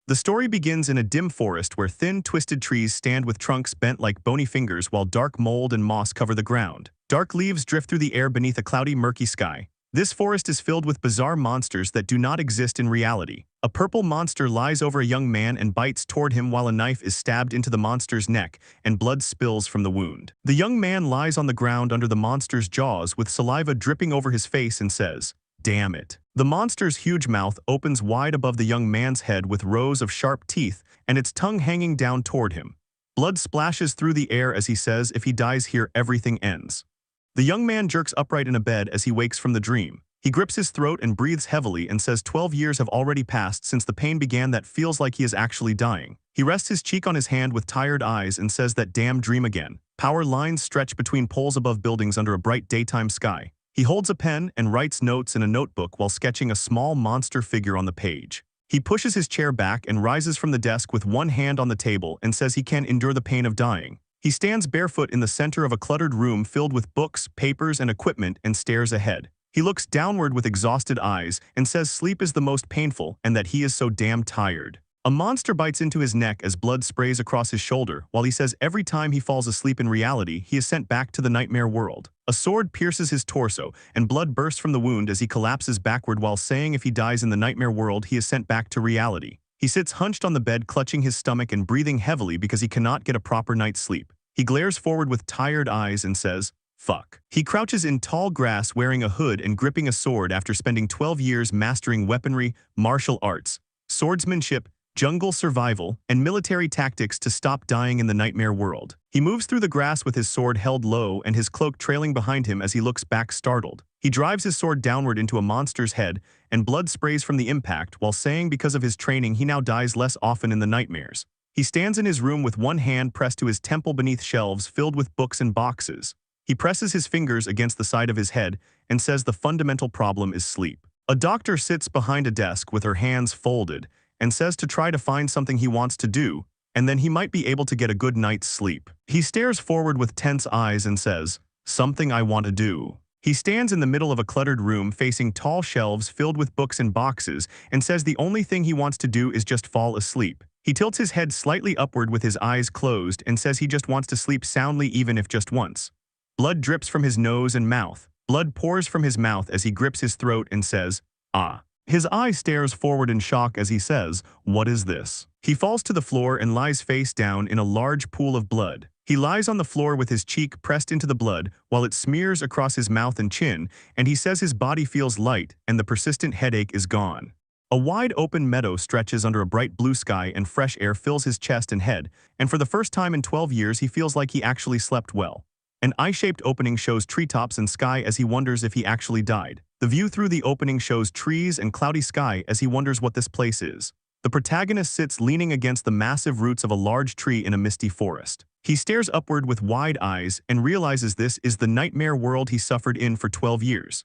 The story begins in a dim forest where thin, twisted trees stand with trunks bent like bony fingers while dark mold and moss cover the ground. Dark leaves drift through the air beneath a cloudy, murky sky. This forest is filled with bizarre monsters that do not exist in reality. A purple monster lies over a young man and bites toward him while a knife is stabbed into the monster's neck and blood spills from the wound. The young man lies on the ground under the monster's jaws with saliva dripping over his face and says, "Damn it." The monster's huge mouth opens wide above the young man's head with rows of sharp teeth and its tongue hanging down toward him. Blood splashes through the air as he says, "If he dies here, everything ends." The young man jerks upright in a bed as he wakes from the dream. He grips his throat and breathes heavily and says 12 years have already passed since the pain began that feels like he is actually dying. He rests his cheek on his hand with tired eyes and says that damn dream again. Power lines stretch between poles above buildings under a bright daytime sky. He holds a pen and writes notes in a notebook while sketching a small monster figure on the page. He pushes his chair back and rises from the desk with one hand on the table and says he can't endure the pain of dying. He stands barefoot in the center of a cluttered room filled with books, papers, and equipment and stares ahead. He looks downward with exhausted eyes and says sleep is the most painful and that he is so damn tired. A monster bites into his neck as blood sprays across his shoulder while he says every time he falls asleep in reality, he is sent back to the nightmare world. A sword pierces his torso and blood bursts from the wound as he collapses backward while saying if he dies in the nightmare world, he is sent back to reality. He sits hunched on the bed clutching his stomach and breathing heavily because he cannot get a proper night's sleep. He glares forward with tired eyes and says, "Fuck." He crouches in tall grass wearing a hood and gripping a sword after spending 12 years mastering weaponry, martial arts, swordsmanship, jungle survival, and military tactics to stop dying in the nightmare world. He moves through the grass with his sword held low and his cloak trailing behind him as he looks back startled. He drives his sword downward into a monster's head and blood sprays from the impact while saying because of his training he now dies less often in the nightmares. He stands in his room with one hand pressed to his temple beneath shelves filled with books and boxes. He presses his fingers against the side of his head and says the fundamental problem is sleep. A doctor sits behind a desk with her hands folded and says to try to find something he wants to do, and then he might be able to get a good night's sleep. He stares forward with tense eyes and says, "Something I want to do." He stands in the middle of a cluttered room facing tall shelves filled with books and boxes and says the only thing he wants to do is just fall asleep. He tilts his head slightly upward with his eyes closed and says he just wants to sleep soundly even if just once. Blood drips from his nose and mouth. Blood pours from his mouth as he grips his throat and says, "Ah." His eye stares forward in shock as he says, "What is this?" He falls to the floor and lies face down in a large pool of blood. He lies on the floor with his cheek pressed into the blood while it smears across his mouth and chin, and he says his body feels light and the persistent headache is gone. A wide open meadow stretches under a bright blue sky and fresh air fills his chest and head, and for the first time in 12 years he feels like he actually slept well. An eye-shaped opening shows treetops and sky as he wonders if he actually died. The view through the opening shows trees and cloudy sky as he wonders what this place is. The protagonist sits leaning against the massive roots of a large tree in a misty forest. He stares upward with wide eyes and realizes this is the nightmare world he suffered in for 12 years.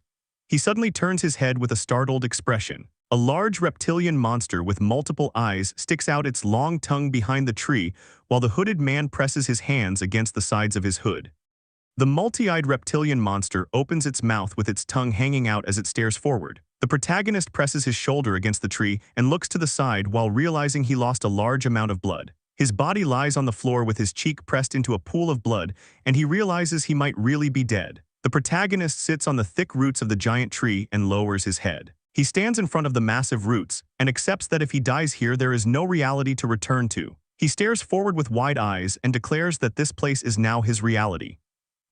He suddenly turns his head with a startled expression. A large reptilian monster with multiple eyes sticks out its long tongue behind the tree while the hooded man presses his hands against the sides of his hood. The multi-eyed reptilian monster opens its mouth with its tongue hanging out as it stares forward. The protagonist presses his shoulder against the tree and looks to the side while realizing he lost a large amount of blood. His body lies on the floor with his cheek pressed into a pool of blood, and he realizes he might really be dead. The protagonist sits on the thick roots of the giant tree and lowers his head. He stands in front of the massive roots and accepts that if he dies here, there is no reality to return to. He stares forward with wide eyes and declares that this place is now his reality.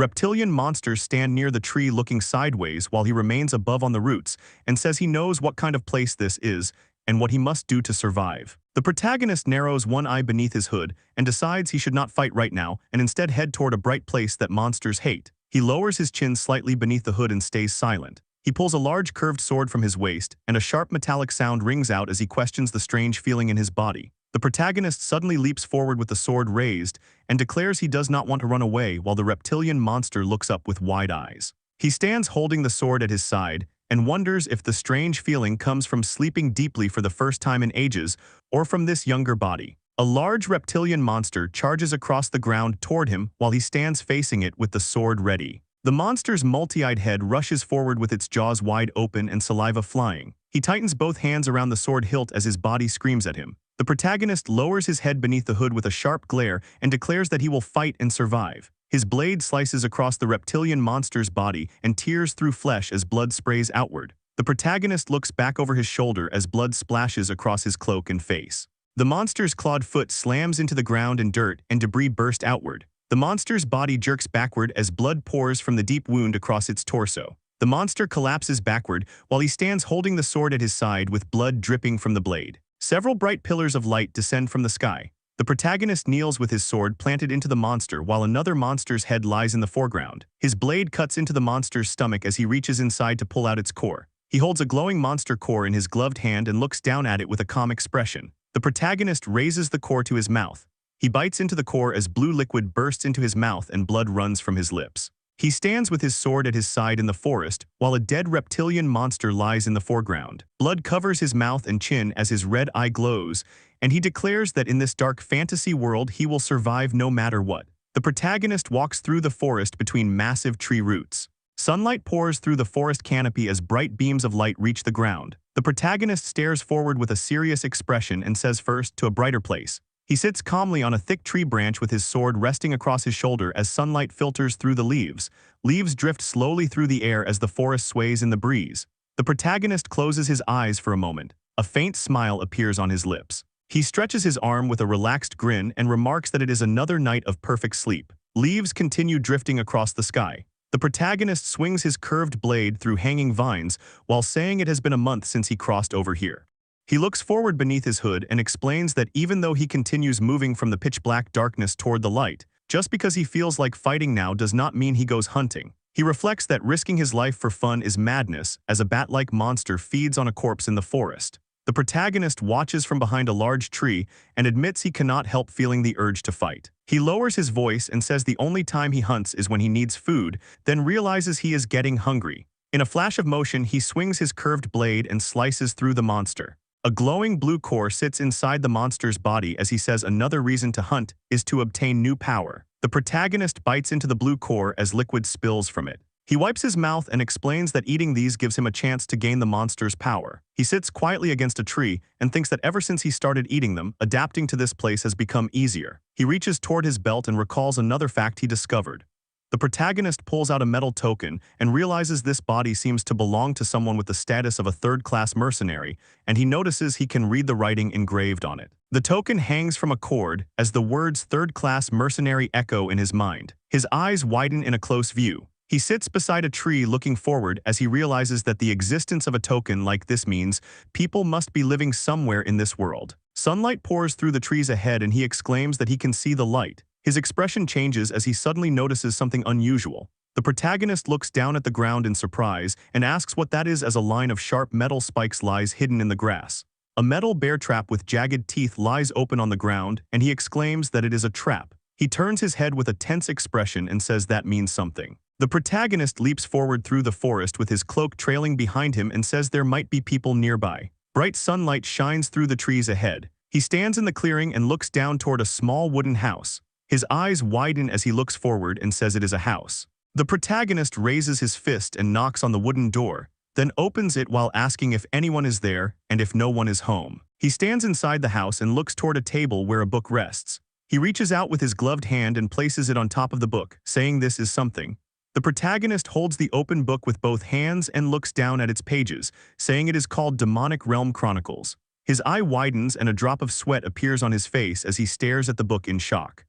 Reptilian monsters stand near the tree looking sideways while he remains above on the roots and says he knows what kind of place this is and what he must do to survive. The protagonist narrows one eye beneath his hood and decides he should not fight right now and instead head toward a bright place that monsters hate. He lowers his chin slightly beneath the hood and stays silent. He pulls a large curved sword from his waist and a sharp metallic sound rings out as he questions the strange feeling in his body. The protagonist suddenly leaps forward with the sword raised and declares he does not want to run away while the reptilian monster looks up with wide eyes. He stands holding the sword at his side and wonders if the strange feeling comes from sleeping deeply for the first time in ages or from this younger body. A large reptilian monster charges across the ground toward him while he stands facing it with the sword ready. The monster's multi-eyed head rushes forward with its jaws wide open and saliva flying. He tightens both hands around the sword hilt as his body screams at him. The protagonist lowers his head beneath the hood with a sharp glare and declares that he will fight and survive. His blade slices across the reptilian monster's body and tears through flesh as blood sprays outward. The protagonist looks back over his shoulder as blood splashes across his cloak and face. The monster's clawed foot slams into the ground and dirt, and debris burst outward. The monster's body jerks backward as blood pours from the deep wound across its torso. The monster collapses backward while he stands holding the sword at his side with blood dripping from the blade. Several bright pillars of light descend from the sky. The protagonist kneels with his sword planted into the monster while another monster's head lies in the foreground. His blade cuts into the monster's stomach as he reaches inside to pull out its core. He holds a glowing monster core in his gloved hand and looks down at it with a calm expression. The protagonist raises the core to his mouth. He bites into the core as blue liquid bursts into his mouth and blood runs from his lips. He stands with his sword at his side in the forest, while a dead reptilian monster lies in the foreground. Blood covers his mouth and chin as his red eye glows, and he declares that in this dark fantasy world he will survive no matter what. The protagonist walks through the forest between massive tree roots. Sunlight pours through the forest canopy as bright beams of light reach the ground. The protagonist stares forward with a serious expression and says first to a brighter place. He sits calmly on a thick tree branch with his sword resting across his shoulder as sunlight filters through the leaves. Leaves drift slowly through the air as the forest sways in the breeze. The protagonist closes his eyes for a moment. A faint smile appears on his lips. He stretches his arm with a relaxed grin and remarks that it is another night of perfect sleep. Leaves continue drifting across the sky. The protagonist swings his curved blade through hanging vines while saying it has been a month since he crossed over here. He looks forward beneath his hood and explains that even though he continues moving from the pitch-black darkness toward the light, just because he feels like fighting now does not mean he goes hunting. He reflects that risking his life for fun is madness as a bat-like monster feeds on a corpse in the forest. The protagonist watches from behind a large tree and admits he cannot help feeling the urge to fight. He lowers his voice and says the only time he hunts is when he needs food, then realizes he is getting hungry. In a flash of motion, he swings his curved blade and slices through the monster. A glowing blue core sits inside the monster's body as he says another reason to hunt is to obtain new power. The protagonist bites into the blue core as liquid spills from it. He wipes his mouth and explains that eating these gives him a chance to gain the monster's power. He sits quietly against a tree and thinks that ever since he started eating them, adapting to this place has become easier. He reaches toward his belt and recalls another fact he discovered. The protagonist pulls out a metal token and realizes this body seems to belong to someone with the status of a third-class mercenary, and he notices he can read the writing engraved on it. The token hangs from a cord as the words third-class mercenary echo in his mind. His eyes widen in a close view. He sits beside a tree looking forward as he realizes that the existence of a token like this means people must be living somewhere in this world. Sunlight pours through the trees ahead and he exclaims that he can see the light. His expression changes as he suddenly notices something unusual. The protagonist looks down at the ground in surprise and asks what that is as a line of sharp metal spikes lies hidden in the grass. A metal bear trap with jagged teeth lies open on the ground and he exclaims that it is a trap. He turns his head with a tense expression and says that means something. The protagonist leaps forward through the forest with his cloak trailing behind him and says there might be people nearby. Bright sunlight shines through the trees ahead. He stands in the clearing and looks down toward a small wooden house. His eyes widen as he looks forward and says it is a house. The protagonist raises his fist and knocks on the wooden door, then opens it while asking if anyone is there and if no one is home. He stands inside the house and looks toward a table where a book rests. He reaches out with his gloved hand and places it on top of the book, saying this is something. The protagonist holds the open book with both hands and looks down at its pages, saying it is called Demonic Realm Chronicles. His eye widens and a drop of sweat appears on his face as he stares at the book in shock.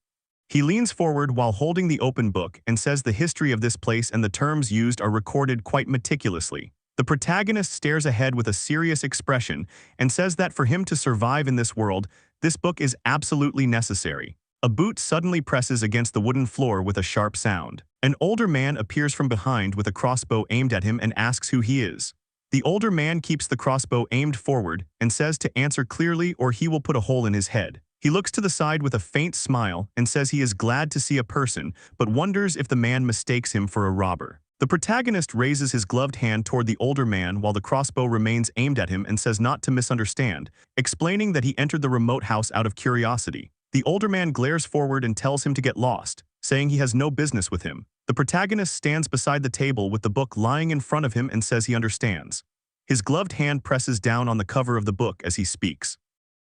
He leans forward while holding the open book and says the history of this place and the terms used are recorded quite meticulously. The protagonist stares ahead with a serious expression and says that for him to survive in this world, this book is absolutely necessary. A boot suddenly presses against the wooden floor with a sharp sound. An older man appears from behind with a crossbow aimed at him and asks who he is. The older man keeps the crossbow aimed forward and says to answer clearly or he will put a hole in his head. He looks to the side with a faint smile and says he is glad to see a person, but wonders if the man mistakes him for a robber. The protagonist raises his gloved hand toward the older man while the crossbow remains aimed at him and says not to misunderstand, explaining that he entered the remote house out of curiosity. The older man glares forward and tells him to get lost, saying he has no business with him. The protagonist stands beside the table with the book lying in front of him and says he understands. His gloved hand presses down on the cover of the book as he speaks.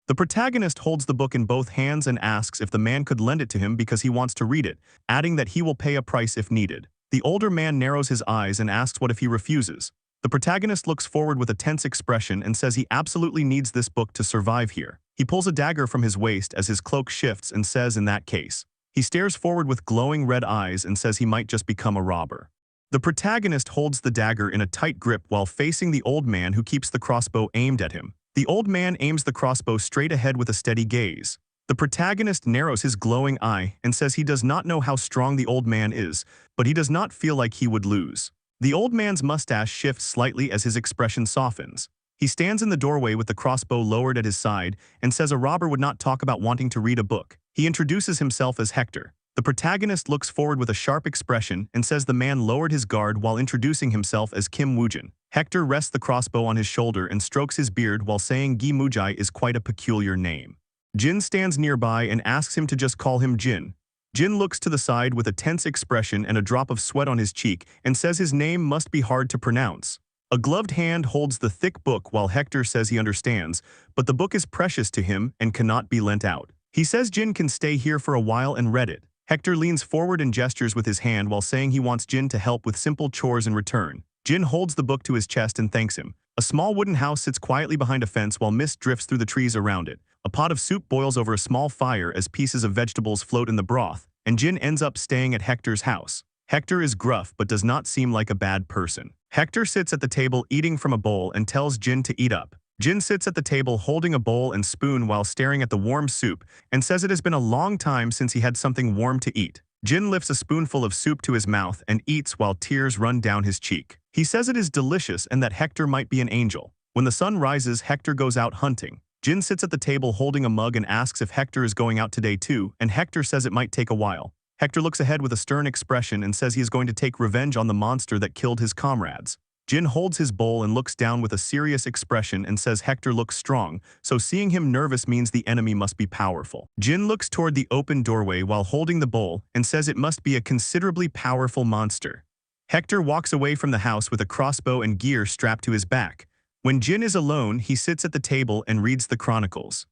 The protagonist holds the book in both hands and asks if the man could lend it to him because he wants to read it, adding that he will pay a price if needed. The older man narrows his eyes and asks what if he refuses. The protagonist looks forward with a tense expression and says he absolutely needs this book to survive here. He pulls a dagger from his waist as his cloak shifts and says in that case. He stares forward with glowing red eyes and says he might just become a robber. The protagonist holds the dagger in a tight grip while facing the old man who keeps the crossbow aimed at him. The old man aims the crossbow straight ahead with a steady gaze. The protagonist narrows his glowing eye and says he does not know how strong the old man is, but he does not feel like he would lose. The old man's mustache shifts slightly as his expression softens. He stands in the doorway with the crossbow lowered at his side and says a robber would not talk about wanting to read a book. He introduces himself as Hector. The protagonist looks forward with a sharp expression and says the man lowered his guard while introducing himself as Kim Woojin. Hector rests the crossbow on his shoulder and strokes his beard while saying Gi Mujai is quite a peculiar name. Jin stands nearby and asks him to just call him Jin. Jin looks to the side with a tense expression and a drop of sweat on his cheek and says his name must be hard to pronounce. A gloved hand holds the thick book while Hector says he understands, but the book is precious to him and cannot be lent out. He says Jin can stay here for a while and read it. Hector leans forward and gestures with his hand while saying he wants Jin to help with simple chores in return. Jin holds the book to his chest and thanks him. A small wooden house sits quietly behind a fence while mist drifts through the trees around it. A pot of soup boils over a small fire as pieces of vegetables float in the broth, and Jin ends up staying at Hector's house. Hector is gruff but does not seem like a bad person. Hector sits at the table eating from a bowl and tells Jin to eat up. Jin sits at the table holding a bowl and spoon while staring at the warm soup and says it has been a long time since he had something warm to eat. Jin lifts a spoonful of soup to his mouth and eats while tears run down his cheek. He says it is delicious and that Hector might be an angel. When the sun rises, Hector goes out hunting. Jin sits at the table holding a mug and asks if Hector is going out today too, and Hector says it might take a while. Hector looks ahead with a stern expression and says he is going to take revenge on the monster that killed his comrades. Jin holds his bowl and looks down with a serious expression and says Hector looks strong, so seeing him nervous means the enemy must be powerful. Jin looks toward the open doorway while holding the bowl and says it must be a considerably powerful monster. Hector walks away from the house with a crossbow and gear strapped to his back. When Jin is alone, he sits at the table and reads the chronicles.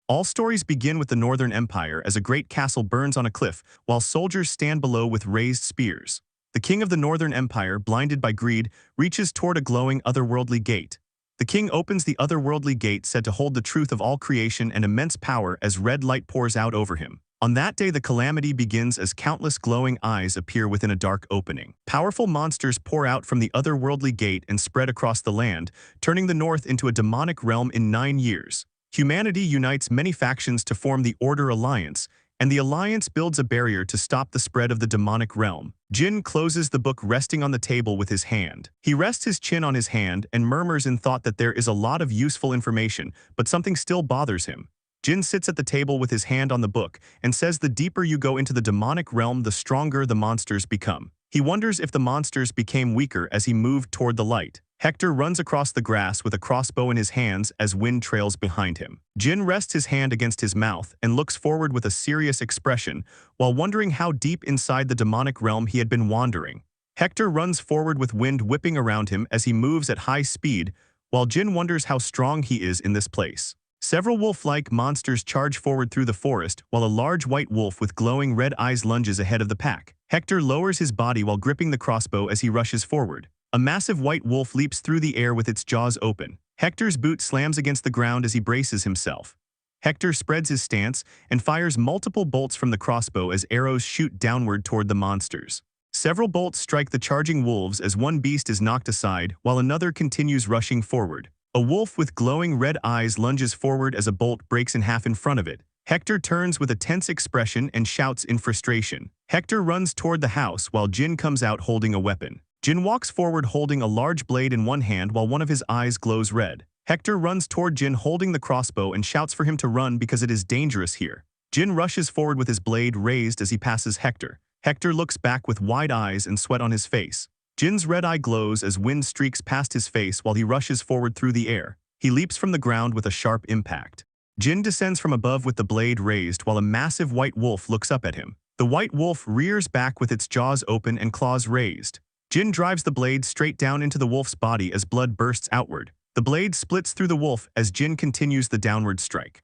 All stories begin with the Northern Empire as a great castle burns on a cliff while soldiers stand below with raised spears. The king of the Northern Empire, blinded by greed, reaches toward a glowing otherworldly gate. The king opens the otherworldly gate said to hold the truth of all creation and immense power as red light pours out over him. On that day the calamity begins as countless glowing eyes appear within a dark opening. Powerful monsters pour out from the otherworldly gate and spread across the land, turning the north into a demonic realm in 9 years. Humanity unites many factions to form the Order Alliance, and the alliance builds a barrier to stop the spread of the demonic realm. Jin closes the book resting on the table with his hand. He rests his chin on his hand and murmurs in thought that there is a lot of useful information, but something still bothers him. Jin sits at the table with his hand on the book and says the deeper you go into the demonic realm, the stronger the monsters become. He wonders if the monsters became weaker as he moved toward the light. Hector runs across the grass with a crossbow in his hands as wind trails behind him. Jin rests his hand against his mouth and looks forward with a serious expression while wondering how deep inside the demonic realm he had been wandering. Hector runs forward with wind whipping around him as he moves at high speed, while Jin wonders how strong he is in this place. Several wolf-like monsters charge forward through the forest while a large white wolf with glowing red eyes lunges ahead of the pack. Hector lowers his body while gripping the crossbow as he rushes forward. A massive white wolf leaps through the air with its jaws open. Hector's boot slams against the ground as he braces himself. Hector spreads his stance and fires multiple bolts from the crossbow as arrows shoot downward toward the monsters. Several bolts strike the charging wolves as one beast is knocked aside while another continues rushing forward. A wolf with glowing red eyes lunges forward as a bolt breaks in half in front of it. Hector turns with a tense expression and shouts in frustration. Hector runs toward the house while Jin comes out holding a weapon. Jin walks forward holding a large blade in one hand while one of his eyes glows red. Hector runs toward Jin holding the crossbow and shouts for him to run because it is dangerous here. Jin rushes forward with his blade raised as he passes Hector. Hector looks back with wide eyes and sweat on his face. Jin's red eye glows as wind streaks past his face while he rushes forward through the air. He leaps from the ground with a sharp impact. Jin descends from above with the blade raised while a massive white wolf looks up at him. The white wolf rears back with its jaws open and claws raised. Jin drives the blade straight down into the wolf's body as blood bursts outward. The blade splits through the wolf as Jin continues the downward strike.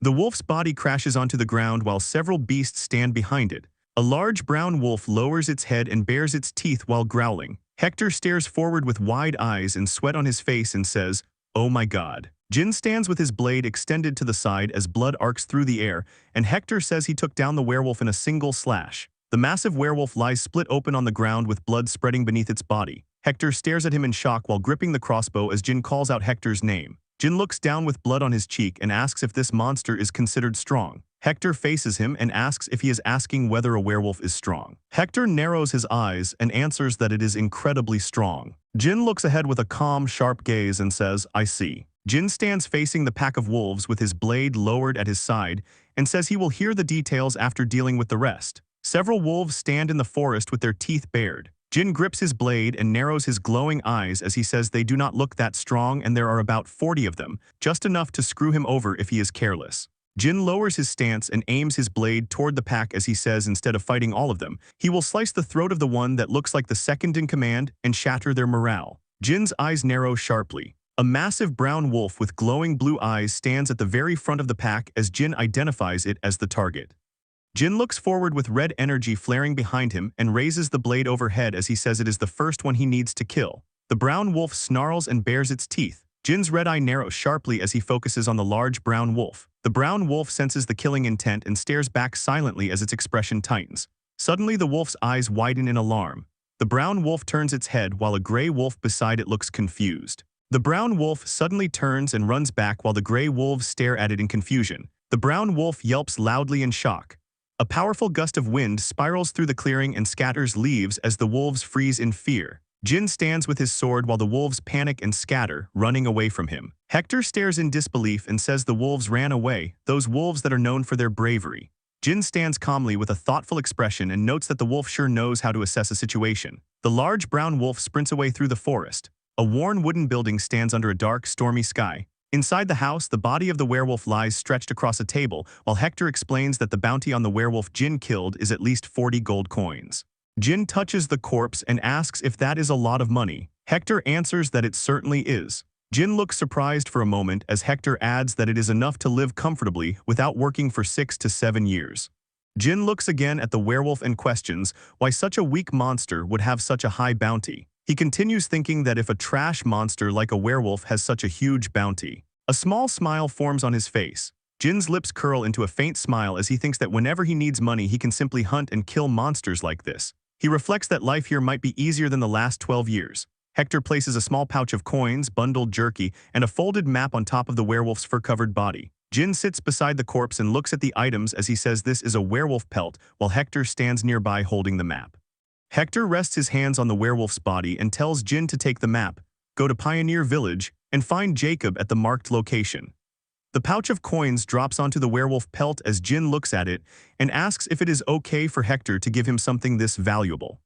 The wolf's body crashes onto the ground while several beasts stand behind it. A large brown wolf lowers its head and bares its teeth while growling. Hector stares forward with wide eyes and sweat on his face and says, "Oh my God." Jin stands with his blade extended to the side as blood arcs through the air, and Hector says he took down the werewolf in a single slash. The massive werewolf lies split open on the ground with blood spreading beneath its body. Hector stares at him in shock while gripping the crossbow as Jin calls out Hector's name. Jin looks down with blood on his cheek and asks if this monster is considered strong. Hector faces him and asks if he is asking whether a werewolf is strong. Hector narrows his eyes and answers that it is incredibly strong. Jin looks ahead with a calm, sharp gaze and says, "I see." Jin stands facing the pack of wolves with his blade lowered at his side and says he will hear the details after dealing with the rest. Several wolves stand in the forest with their teeth bared. Jin grips his blade and narrows his glowing eyes as he says they do not look that strong and there are about 40 of them, just enough to screw him over if he is careless. Jin lowers his stance and aims his blade toward the pack as he says instead of fighting all of them, he will slice the throat of the one that looks like the second in command and shatter their morale. Jin's eyes narrow sharply. A massive brown wolf with glowing blue eyes stands at the very front of the pack as Jin identifies it as the target. Jin looks forward with red energy flaring behind him and raises the blade overhead as he says it is the first one he needs to kill. The brown wolf snarls and bares its teeth. Jin's red eye narrows sharply as he focuses on the large brown wolf. The brown wolf senses the killing intent and stares back silently as its expression tightens. Suddenly the wolf's eyes widen in alarm. The brown wolf turns its head while a gray wolf beside it looks confused. The brown wolf suddenly turns and runs back while the gray wolves stare at it in confusion. The brown wolf yelps loudly in shock. A powerful gust of wind spirals through the clearing and scatters leaves as the wolves freeze in fear. Jin stands with his sword while the wolves panic and scatter, running away from him. Hector stares in disbelief and says the wolves ran away, those wolves that are known for their bravery. Jin stands calmly with a thoughtful expression and notes that the wolf sure knows how to assess a situation. The large brown wolf sprints away through the forest. A worn wooden building stands under a dark, stormy sky. Inside the house, the body of the werewolf lies stretched across a table, while Hector explains that the bounty on the werewolf Jin killed is at least 40 gold coins. Jin touches the corpse and asks if that is a lot of money. Hector answers that it certainly is. Jin looks surprised for a moment as Hector adds that it is enough to live comfortably without working for 6 to 7 years. Jin looks again at the werewolf and questions why such a weak monster would have such a high bounty. He continues thinking that if a trash monster like a werewolf has such a huge bounty. A small smile forms on his face. Jin's lips curl into a faint smile as he thinks that whenever he needs money he can simply hunt and kill monsters like this. He reflects that life here might be easier than the last 12 years. Hector places a small pouch of coins, bundled jerky, and a folded map on top of the werewolf's fur-covered body. Jin sits beside the corpse and looks at the items as he says this is a werewolf pelt, while Hector stands nearby holding the map. Hector rests his hands on the werewolf's body and tells Jin to take the map, go to Pioneer Village, and find Jacob at the marked location. The pouch of coins drops onto the werewolf pelt as Jin looks at it and asks if it is okay for Hector to give him something this valuable.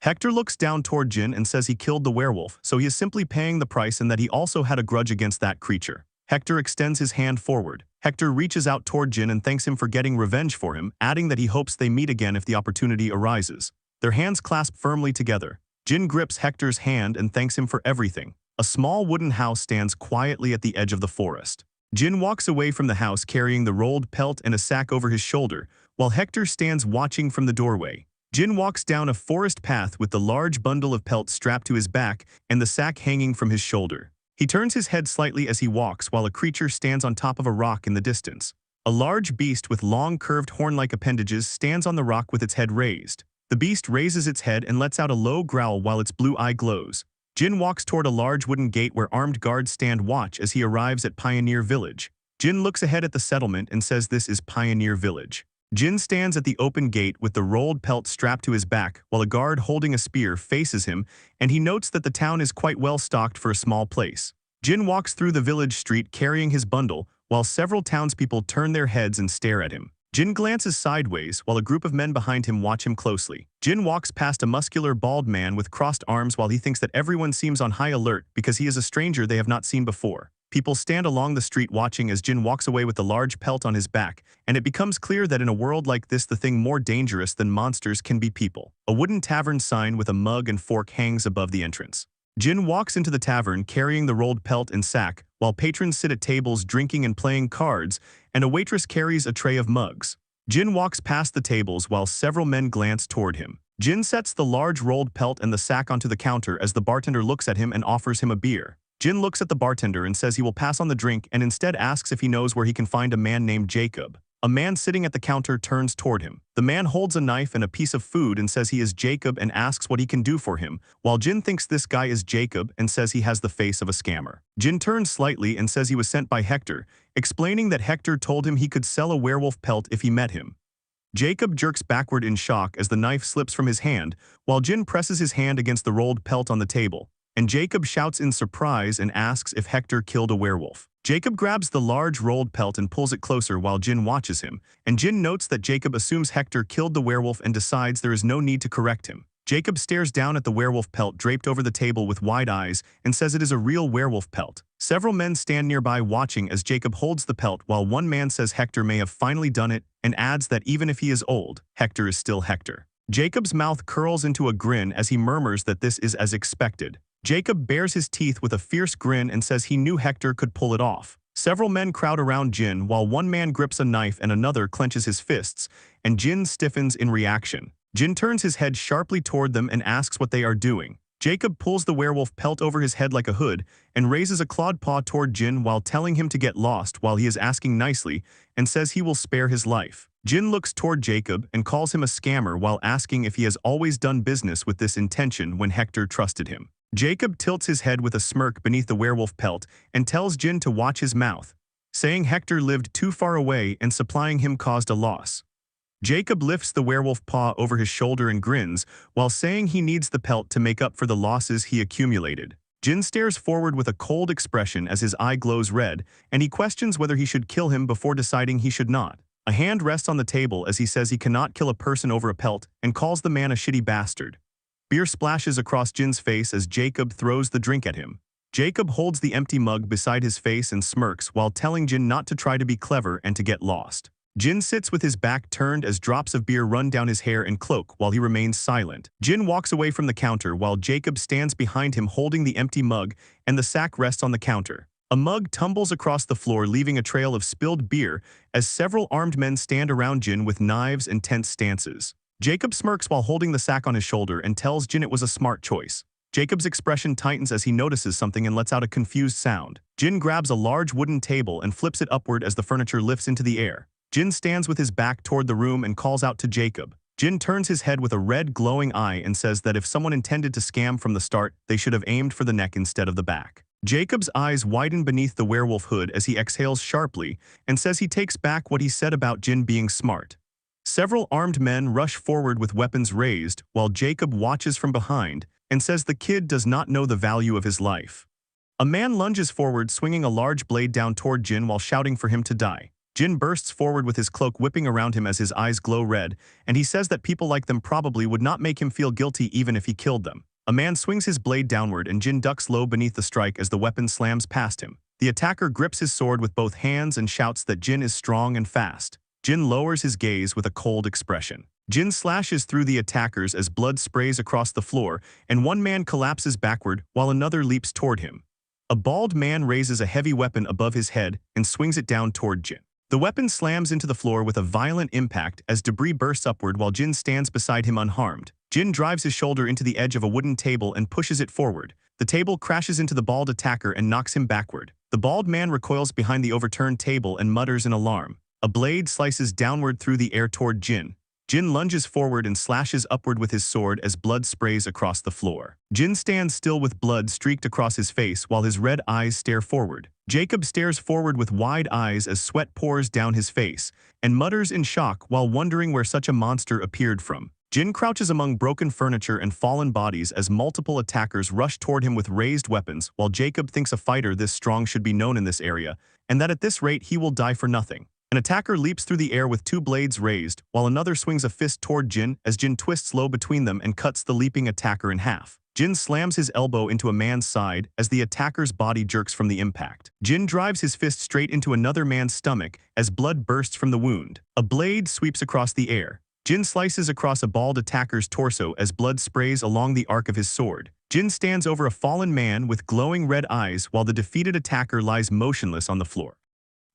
Hector looks down toward Jin and says he killed the werewolf, so he is simply paying the price and that he also had a grudge against that creature. Hector extends his hand forward. Hector reaches out toward Jin and thanks him for getting revenge for him, adding that he hopes they meet again if the opportunity arises. Their hands clasp firmly together. Jin grips Hector's hand and thanks him for everything. A small wooden house stands quietly at the edge of the forest. Jin walks away from the house carrying the rolled pelt and a sack over his shoulder, while Hector stands watching from the doorway. Jin walks down a forest path with the large bundle of pelt strapped to his back and the sack hanging from his shoulder. He turns his head slightly as he walks while a creature stands on top of a rock in the distance. A large beast with long curved horn-like appendages stands on the rock with its head raised. The beast raises its head and lets out a low growl while its blue eye glows. Jin walks toward a large wooden gate where armed guards stand watch as he arrives at Pioneer Village. Jin looks ahead at the settlement and says this is Pioneer Village. Jin stands at the open gate with the rolled pelt strapped to his back while a guard holding a spear faces him, and he notes that the town is quite well stocked for a small place. Jin walks through the village street carrying his bundle while several townspeople turn their heads and stare at him. Jin glances sideways while a group of men behind him watch him closely. Jin walks past a muscular bald man with crossed arms while he thinks that everyone seems on high alert because he is a stranger they have not seen before. People stand along the street watching as Jin walks away with the large pelt on his back, and it becomes clear that in a world like this the thing more dangerous than monsters can be people. A wooden tavern sign with a mug and fork hangs above the entrance. Jin walks into the tavern carrying the rolled pelt and sack, while patrons sit at tables drinking and playing cards, and a waitress carries a tray of mugs. Jin walks past the tables while several men glance toward him. Jin sets the large rolled pelt and the sack onto the counter as the bartender looks at him and offers him a beer. Jin looks at the bartender and says he will pass on the drink and instead asks if he knows where he can find a man named Jacob. A man sitting at the counter turns toward him. The man holds a knife and a piece of food and says he is Jacob and asks what he can do for him, while Jin thinks this guy is Jacob and says he has the face of a scammer. Jin turns slightly and says he was sent by Hector, explaining that Hector told him he could sell a werewolf pelt if he met him. Jacob jerks backward in shock as the knife slips from his hand, while Jin presses his hand against the rolled pelt on the table, and Jacob shouts in surprise and asks if Hector killed a werewolf. Jacob grabs the large rolled pelt and pulls it closer while Jin watches him, and Jin notes that Jacob assumes Hector killed the werewolf and decides there is no need to correct him. Jacob stares down at the werewolf pelt draped over the table with wide eyes and says it is a real werewolf pelt. Several men stand nearby watching as Jacob holds the pelt while one man says Hector may have finally done it and adds that even if he is old, Hector is still Hector. Jacob's mouth curls into a grin as he murmurs that this is as expected. Jacob bares his teeth with a fierce grin and says he knew Hector could pull it off. Several men crowd around Jin while one man grips a knife and another clenches his fists, and Jin stiffens in reaction. Jin turns his head sharply toward them and asks what they are doing. Jacob pulls the werewolf pelt over his head like a hood and raises a clawed paw toward Jin while telling him to get lost while he is asking nicely and says he will spare his life. Jin looks toward Jacob and calls him a scammer while asking if he has always done business with this intention when Hector trusted him. Jacob tilts his head with a smirk beneath the werewolf pelt and tells Jin to watch his mouth, saying Hector lived too far away and supplying him caused a loss. Jacob lifts the werewolf paw over his shoulder and grins while saying he needs the pelt to make up for the losses he accumulated. Jin stares forward with a cold expression as his eye glows red, and he questions whether he should kill him before deciding he should not. A hand rests on the table as he says he cannot kill a person over a pelt and calls the man a shitty bastard. Beer splashes across Jin's face as Jacob throws the drink at him. Jacob holds the empty mug beside his face and smirks while telling Jin not to try to be clever and to get lost. Jin sits with his back turned as drops of beer run down his hair and cloak while he remains silent. Jin walks away from the counter while Jacob stands behind him holding the empty mug and the sack rests on the counter. A mug tumbles across the floor leaving a trail of spilled beer as several armed men stand around Jin with knives and tense stances. Jacob smirks while holding the sack on his shoulder and tells Jin it was a smart choice. Jacob's expression tightens as he notices something and lets out a confused sound. Jin grabs a large wooden table and flips it upward as the furniture lifts into the air. Jin stands with his back toward the room and calls out to Jacob. Jin turns his head with a red glowing eye and says that if someone intended to scam from the start, they should have aimed for the neck instead of the back. Jacob's eyes widen beneath the werewolf hood as he exhales sharply and says he takes back what he said about Jin being smart. Several armed men rush forward with weapons raised while Jacob watches from behind and says the kid does not know the value of his life. A man lunges forward swinging a large blade down toward Jin while shouting for him to die. Jin bursts forward with his cloak whipping around him as his eyes glow red, and he says that people like them probably would not make him feel guilty even if he killed them. A man swings his blade downward and Jin ducks low beneath the strike as the weapon slams past him. The attacker grips his sword with both hands and shouts that Jin is strong and fast. Jin lowers his gaze with a cold expression. Jin slashes through the attackers as blood sprays across the floor, and one man collapses backward while another leaps toward him. A bald man raises a heavy weapon above his head and swings it down toward Jin. The weapon slams into the floor with a violent impact as debris bursts upward while Jin stands beside him unharmed. Jin drives his shoulder into the edge of a wooden table and pushes it forward. The table crashes into the bald attacker and knocks him backward. The bald man recoils behind the overturned table and mutters in alarm. A blade slices downward through the air toward Jin. Jin lunges forward and slashes upward with his sword as blood sprays across the floor. Jin stands still with blood streaked across his face while his red eyes stare forward. Jacob stares forward with wide eyes as sweat pours down his face and mutters in shock while wondering where such a monster appeared from. Jin crouches among broken furniture and fallen bodies as multiple attackers rush toward him with raised weapons while Jacob thinks a fighter this strong should be known in this area and that at this rate he will die for nothing. An attacker leaps through the air with two blades raised, while another swings a fist toward Jin as Jin twists low between them and cuts the leaping attacker in half. Jin slams his elbow into a man's side as the attacker's body jerks from the impact. Jin drives his fist straight into another man's stomach as blood bursts from the wound. A blade sweeps across the air. Jin slices across a bald attacker's torso as blood sprays along the arc of his sword. Jin stands over a fallen man with glowing red eyes while the defeated attacker lies motionless on the floor.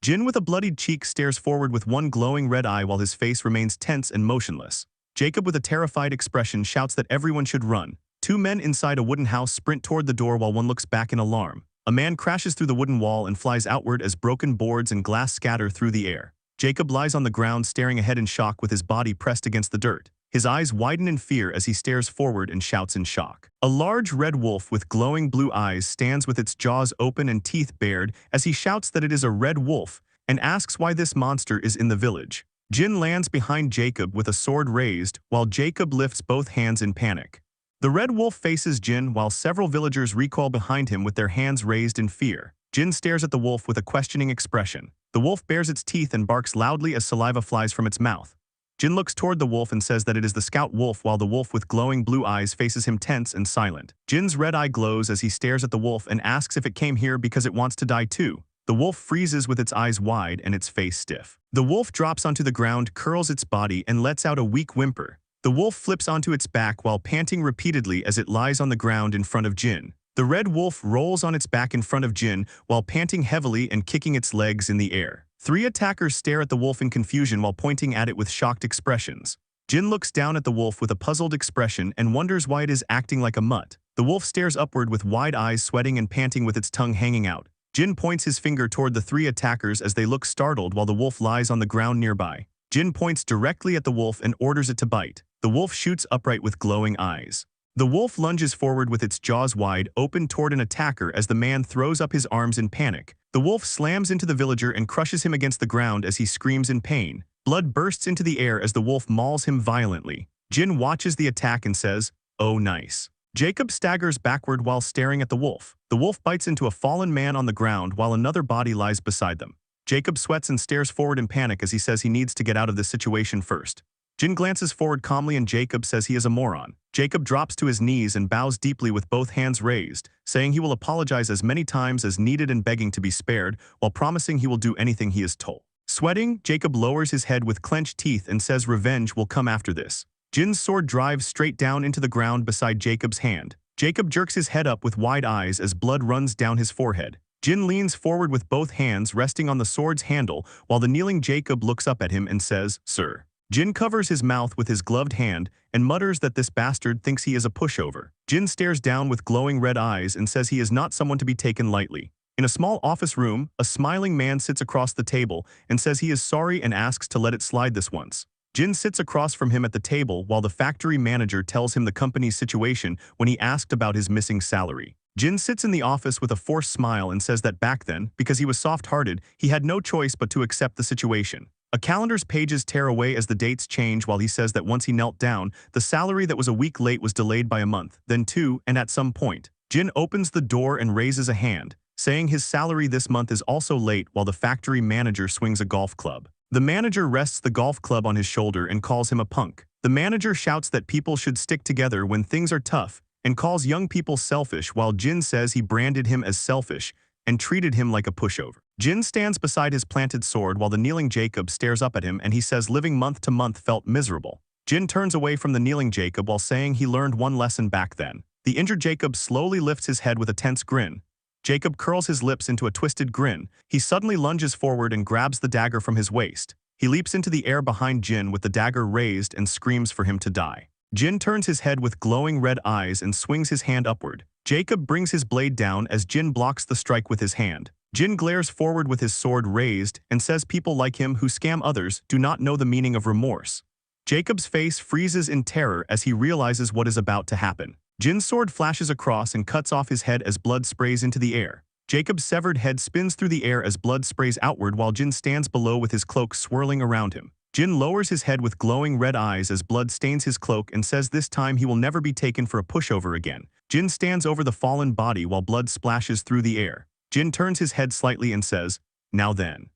Jin with a bloodied cheek stares forward with one glowing red eye while his face remains tense and motionless. Jacob with a terrified expression shouts that everyone should run. Two men inside a wooden house sprint toward the door while one looks back in alarm. A man crashes through the wooden wall and flies outward as broken boards and glass scatter through the air. Jacob lies on the ground staring ahead in shock with his body pressed against the dirt. His eyes widen in fear as he stares forward and shouts in shock. A large red wolf with glowing blue eyes stands with its jaws open and teeth bared as he shouts that it is a red wolf and asks why this monster is in the village. Jin lands behind Jacob with a sword raised while Jacob lifts both hands in panic. The red wolf faces Jin while several villagers recoil behind him with their hands raised in fear. Jin stares at the wolf with a questioning expression. The wolf bares its teeth and barks loudly as saliva flies from its mouth. Jin looks toward the wolf and says that it is the scout wolf while the wolf with glowing blue eyes faces him tense and silent. Jin's red eye glows as he stares at the wolf and asks if it came here because it wants to die too. The wolf freezes with its eyes wide and its face stiff. The wolf drops onto the ground, curls its body, and lets out a weak whimper. The wolf flips onto its back while panting repeatedly as it lies on the ground in front of Jin. The red wolf rolls on its back in front of Jin while panting heavily and kicking its legs in the air. Three attackers stare at the wolf in confusion while pointing at it with shocked expressions. Jin looks down at the wolf with a puzzled expression and wonders why it is acting like a mutt. The wolf stares upward with wide eyes, sweating and panting with its tongue hanging out. Jin points his finger toward the three attackers as they look startled while the wolf lies on the ground nearby. Jin points directly at the wolf and orders it to bite. The wolf shoots upright with glowing eyes. The wolf lunges forward with its jaws wide open toward an attacker as the man throws up his arms in panic. The wolf slams into the villager and crushes him against the ground as he screams in pain. Blood bursts into the air as the wolf mauls him violently. Jin watches the attack and says, "Oh nice." Jacob staggers backward while staring at the wolf. The wolf bites into a fallen man on the ground while another body lies beside them. Jacob sweats and stares forward in panic as he says he needs to get out of this situation first. Jin glances forward calmly and Jacob says he is a moron. Jacob drops to his knees and bows deeply with both hands raised, saying he will apologize as many times as needed and begging to be spared, while promising he will do anything he is told. Sweating, Jacob lowers his head with clenched teeth and says revenge will come after this. Jin's sword drives straight down into the ground beside Jacob's hand. Jacob jerks his head up with wide eyes as blood runs down his forehead. Jin leans forward with both hands resting on the sword's handle while the kneeling Jacob looks up at him and says, "Sir." Jin covers his mouth with his gloved hand and mutters that this bastard thinks he is a pushover. Jin stares down with glowing red eyes and says he is not someone to be taken lightly. In a small office room, a smiling man sits across the table and says he is sorry and asks to let it slide this once. Jin sits across from him at the table while the factory manager tells him the company's situation when he asked about his missing salary. Jin sits in the office with a forced smile and says that back then, because he was soft-hearted, he had no choice but to accept the situation. A calendar's pages tear away as the dates change while he says that once he knelt down, the salary that was a week late was delayed by a month, then two, and at some point. Jin opens the door and raises a hand, saying his salary this month is also late while the factory manager swings a golf club. The manager rests the golf club on his shoulder and calls him a punk. The manager shouts that people should stick together when things are tough and calls young people selfish while Jin says he branded him as selfish and treated him like a pushover. Jin stands beside his planted sword while the kneeling Jacob stares up at him and he says living month to month felt miserable. Jin turns away from the kneeling Jacob while saying he learned one lesson back then. The injured Jacob slowly lifts his head with a tense grin. Jacob curls his lips into a twisted grin. He suddenly lunges forward and grabs the dagger from his waist. He leaps into the air behind Jin with the dagger raised and screams for him to die. Jin turns his head with glowing red eyes and swings his hand upward. Jacob brings his blade down as Jin blocks the strike with his hand. Jin glares forward with his sword raised and says people like him who scam others do not know the meaning of remorse. Jacob's face freezes in terror as he realizes what is about to happen. Jin's sword flashes across and cuts off his head as blood sprays into the air. Jacob's severed head spins through the air as blood sprays outward while Jin stands below with his cloak swirling around him. Jin lowers his head with glowing red eyes as blood stains his cloak and says this time he will never be taken for a pushover again. Jin stands over the fallen body while blood splashes through the air. Jin turns his head slightly and says, "Now then."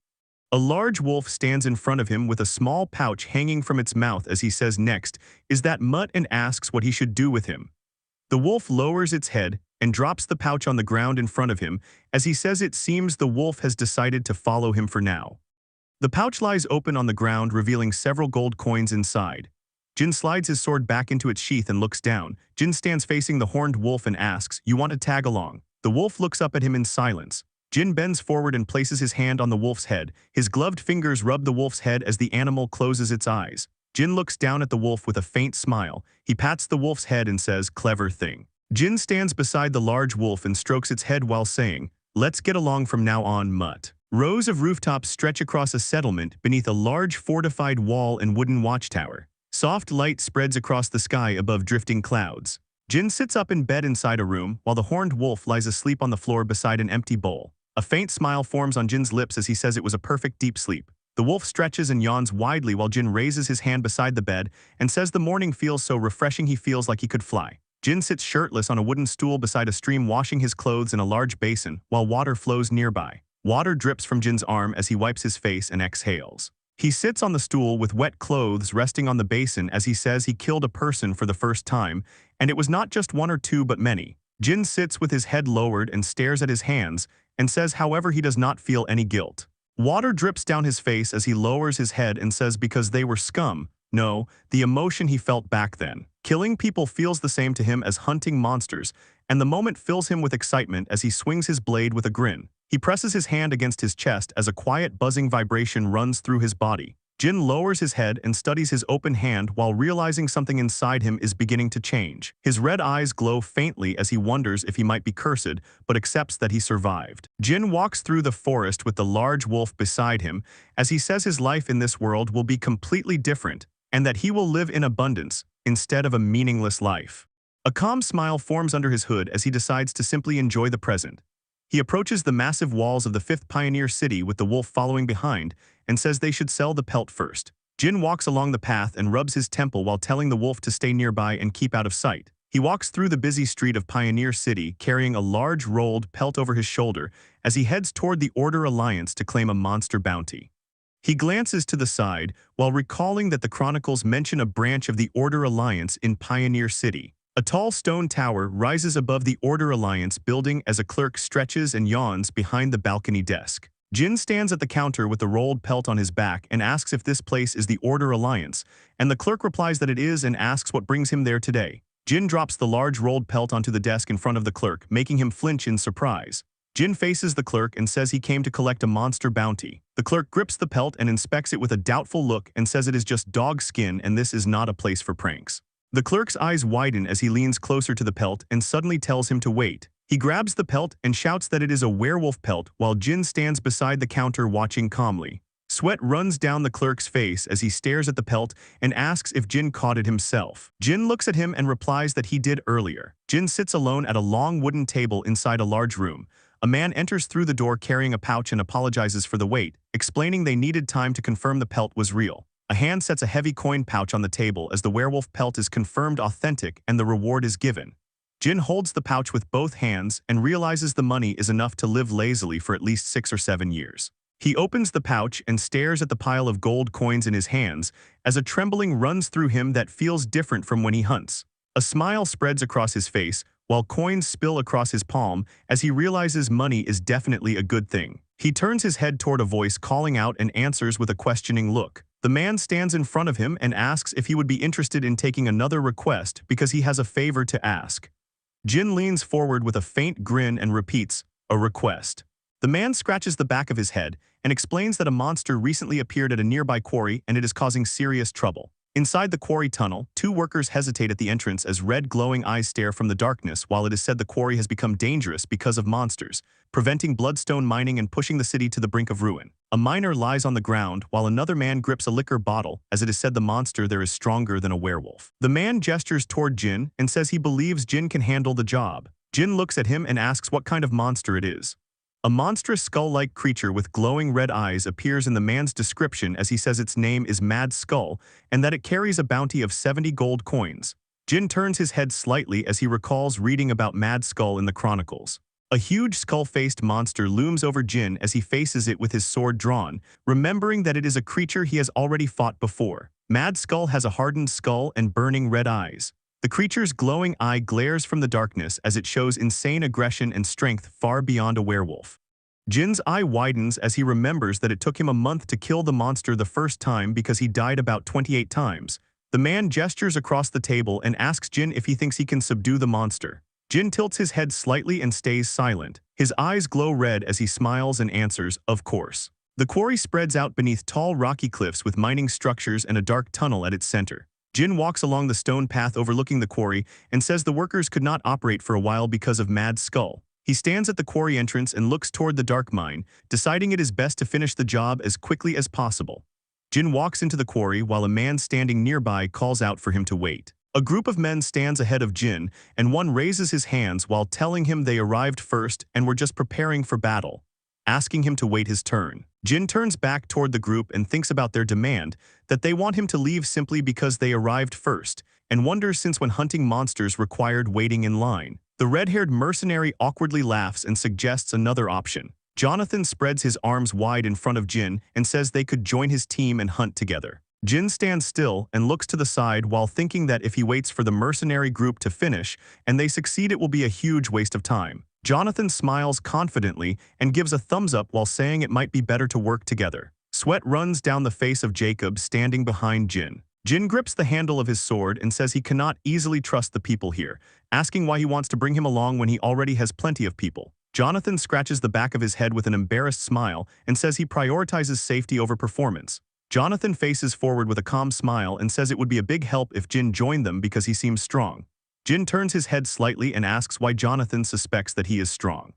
A large wolf stands in front of him with a small pouch hanging from its mouth as he says next is that mutt and asks what he should do with him. The wolf lowers its head and drops the pouch on the ground in front of him as he says it seems the wolf has decided to follow him for now. The pouch lies open on the ground revealing several gold coins inside. Jin slides his sword back into its sheath and looks down. Jin stands facing the horned wolf and asks, "You want to tag along?" The wolf looks up at him in silence. Jin bends forward and places his hand on the wolf's head. His gloved fingers rub the wolf's head as the animal closes its eyes. Jin looks down at the wolf with a faint smile. He pats the wolf's head and says, "Clever thing." Jin stands beside the large wolf and strokes its head while saying, "Let's get along from now on, mutt." Rows of rooftops stretch across a settlement beneath a large fortified wall and wooden watchtower. Soft light spreads across the sky above drifting clouds. Jin sits up in bed inside a room, while the horned wolf lies asleep on the floor beside an empty bowl. A faint smile forms on Jin's lips as he says it was a perfect deep sleep. The wolf stretches and yawns widely while Jin raises his hand beside the bed and says the morning feels so refreshing he feels like he could fly. Jin sits shirtless on a wooden stool beside a stream washing his clothes in a large basin, while water flows nearby. Water drips from Jin's arm as he wipes his face and exhales. He sits on the stool with wet clothes resting on the basin as he says he killed a person for the first time, and it was not just one or two but many. Jin sits with his head lowered and stares at his hands and says however he does not feel any guilt. Water drips down his face as he lowers his head and says because they were scum. No, the emotion he felt back then. Killing people feels the same to him as hunting monsters, and the moment fills him with excitement as he swings his blade with a grin. He presses his hand against his chest as a quiet buzzing vibration runs through his body. Jin lowers his head and studies his open hand while realizing something inside him is beginning to change. His red eyes glow faintly as he wonders if he might be cursed, but accepts that he survived. Jin walks through the forest with the large wolf beside him as he says his life in this world will be completely different and that he will live in abundance instead of a meaningless life. A calm smile forms under his hood as he decides to simply enjoy the present. He approaches the massive walls of the 5th Pioneer City with the wolf following behind and says they should sell the pelt first. Jin walks along the path and rubs his temple while telling the wolf to stay nearby and keep out of sight. He walks through the busy street of Pioneer City carrying a large rolled pelt over his shoulder as he heads toward the Order Alliance to claim a monster bounty. He glances to the side while recalling that the chronicles mention a branch of the Order Alliance in Pioneer City. A tall stone tower rises above the Order Alliance building as a clerk stretches and yawns behind the balcony desk. Jin stands at the counter with the rolled pelt on his back and asks if this place is the Order Alliance, and the clerk replies that it is and asks what brings him there today. Jin drops the large rolled pelt onto the desk in front of the clerk, making him flinch in surprise. Jin faces the clerk and says he came to collect a monster bounty. The clerk grips the pelt and inspects it with a doubtful look and says it is just dog skin and this is not a place for pranks. The clerk's eyes widen as he leans closer to the pelt and suddenly tells him to wait. He grabs the pelt and shouts that it is a werewolf pelt while Jin stands beside the counter watching calmly. Sweat runs down the clerk's face as he stares at the pelt and asks if Jin caught it himself. Jin looks at him and replies that he did earlier. Jin sits alone at a long wooden table inside a large room. A man enters through the door carrying a pouch and apologizes for the wait, explaining they needed time to confirm the pelt was real. A hand sets a heavy coin pouch on the table as the werewolf pelt is confirmed authentic and the reward is given. Jin holds the pouch with both hands and realizes the money is enough to live lazily for at least 6 or 7 years. He opens the pouch and stares at the pile of gold coins in his hands as a trembling runs through him that feels different from when he hunts. A smile spreads across his face while coins spill across his palm as he realizes money is definitely a good thing. He turns his head toward a voice calling out and answers with a questioning look. The man stands in front of him and asks if he would be interested in taking another request because he has a favor to ask. Jin leans forward with a faint grin and repeats, "A request." The man scratches the back of his head and explains that a monster recently appeared at a nearby quarry and it is causing serious trouble. Inside the quarry tunnel, 2 workers hesitate at the entrance as red glowing eyes stare from the darkness while it is said the quarry has become dangerous because of monsters, preventing bloodstone mining and pushing the city to the brink of ruin. A miner lies on the ground while another man grips a liquor bottle as it is said the monster there is stronger than a werewolf. The man gestures toward Jin and says he believes Jin can handle the job. Jin looks at him and asks what kind of monster it is. A monstrous skull-like creature with glowing red eyes appears in the man's description as he says its name is Mad Skull and that it carries a bounty of 70 gold coins. Jin turns his head slightly as he recalls reading about Mad Skull in the chronicles. A huge skull-faced monster looms over Jin as he faces it with his sword drawn, remembering that it is a creature he has already fought before. Mad Skull has a hardened skull and burning red eyes. The creature's glowing eye glares from the darkness as it shows insane aggression and strength far beyond a werewolf. Jin's eye widens as he remembers that it took him a month to kill the monster the first time because he died about 28 times. The man gestures across the table and asks Jin if he thinks he can subdue the monster. Jin tilts his head slightly and stays silent. His eyes glow red as he smiles and answers, "Of course." The quarry spreads out beneath tall rocky cliffs with mining structures and a dark tunnel at its center. Jin walks along the stone path overlooking the quarry and says the workers could not operate for a while because of Mad Skull. He stands at the quarry entrance and looks toward the dark mine, deciding it is best to finish the job as quickly as possible. Jin walks into the quarry while a man standing nearby calls out for him to wait. A group of men stands ahead of Jin, and one raises his hands while telling him they arrived first and were just preparing for battle, asking him to wait his turn. Jin turns back toward the group and thinks about their demand, that they want him to leave simply because they arrived first, and wonders since when hunting monsters required waiting in line. The red-haired mercenary awkwardly laughs and suggests another option. Jonathan spreads his arms wide in front of Jin and says they could join his team and hunt together. Jin stands still and looks to the side while thinking that if he waits for the mercenary group to finish and they succeed, it will be a huge waste of time. Jonathan smiles confidently and gives a thumbs up while saying it might be better to work together. Sweat runs down the face of Jacob standing behind Jin. Jin grips the handle of his sword and says he cannot easily trust the people here, asking why he wants to bring him along when he already has plenty of people. Jonathan scratches the back of his head with an embarrassed smile and says he prioritizes safety over performance. Jonathan faces forward with a calm smile and says it would be a big help if Jin joined them because he seems strong. Jin turns his head slightly and asks why Jonathan suspects that he is strong.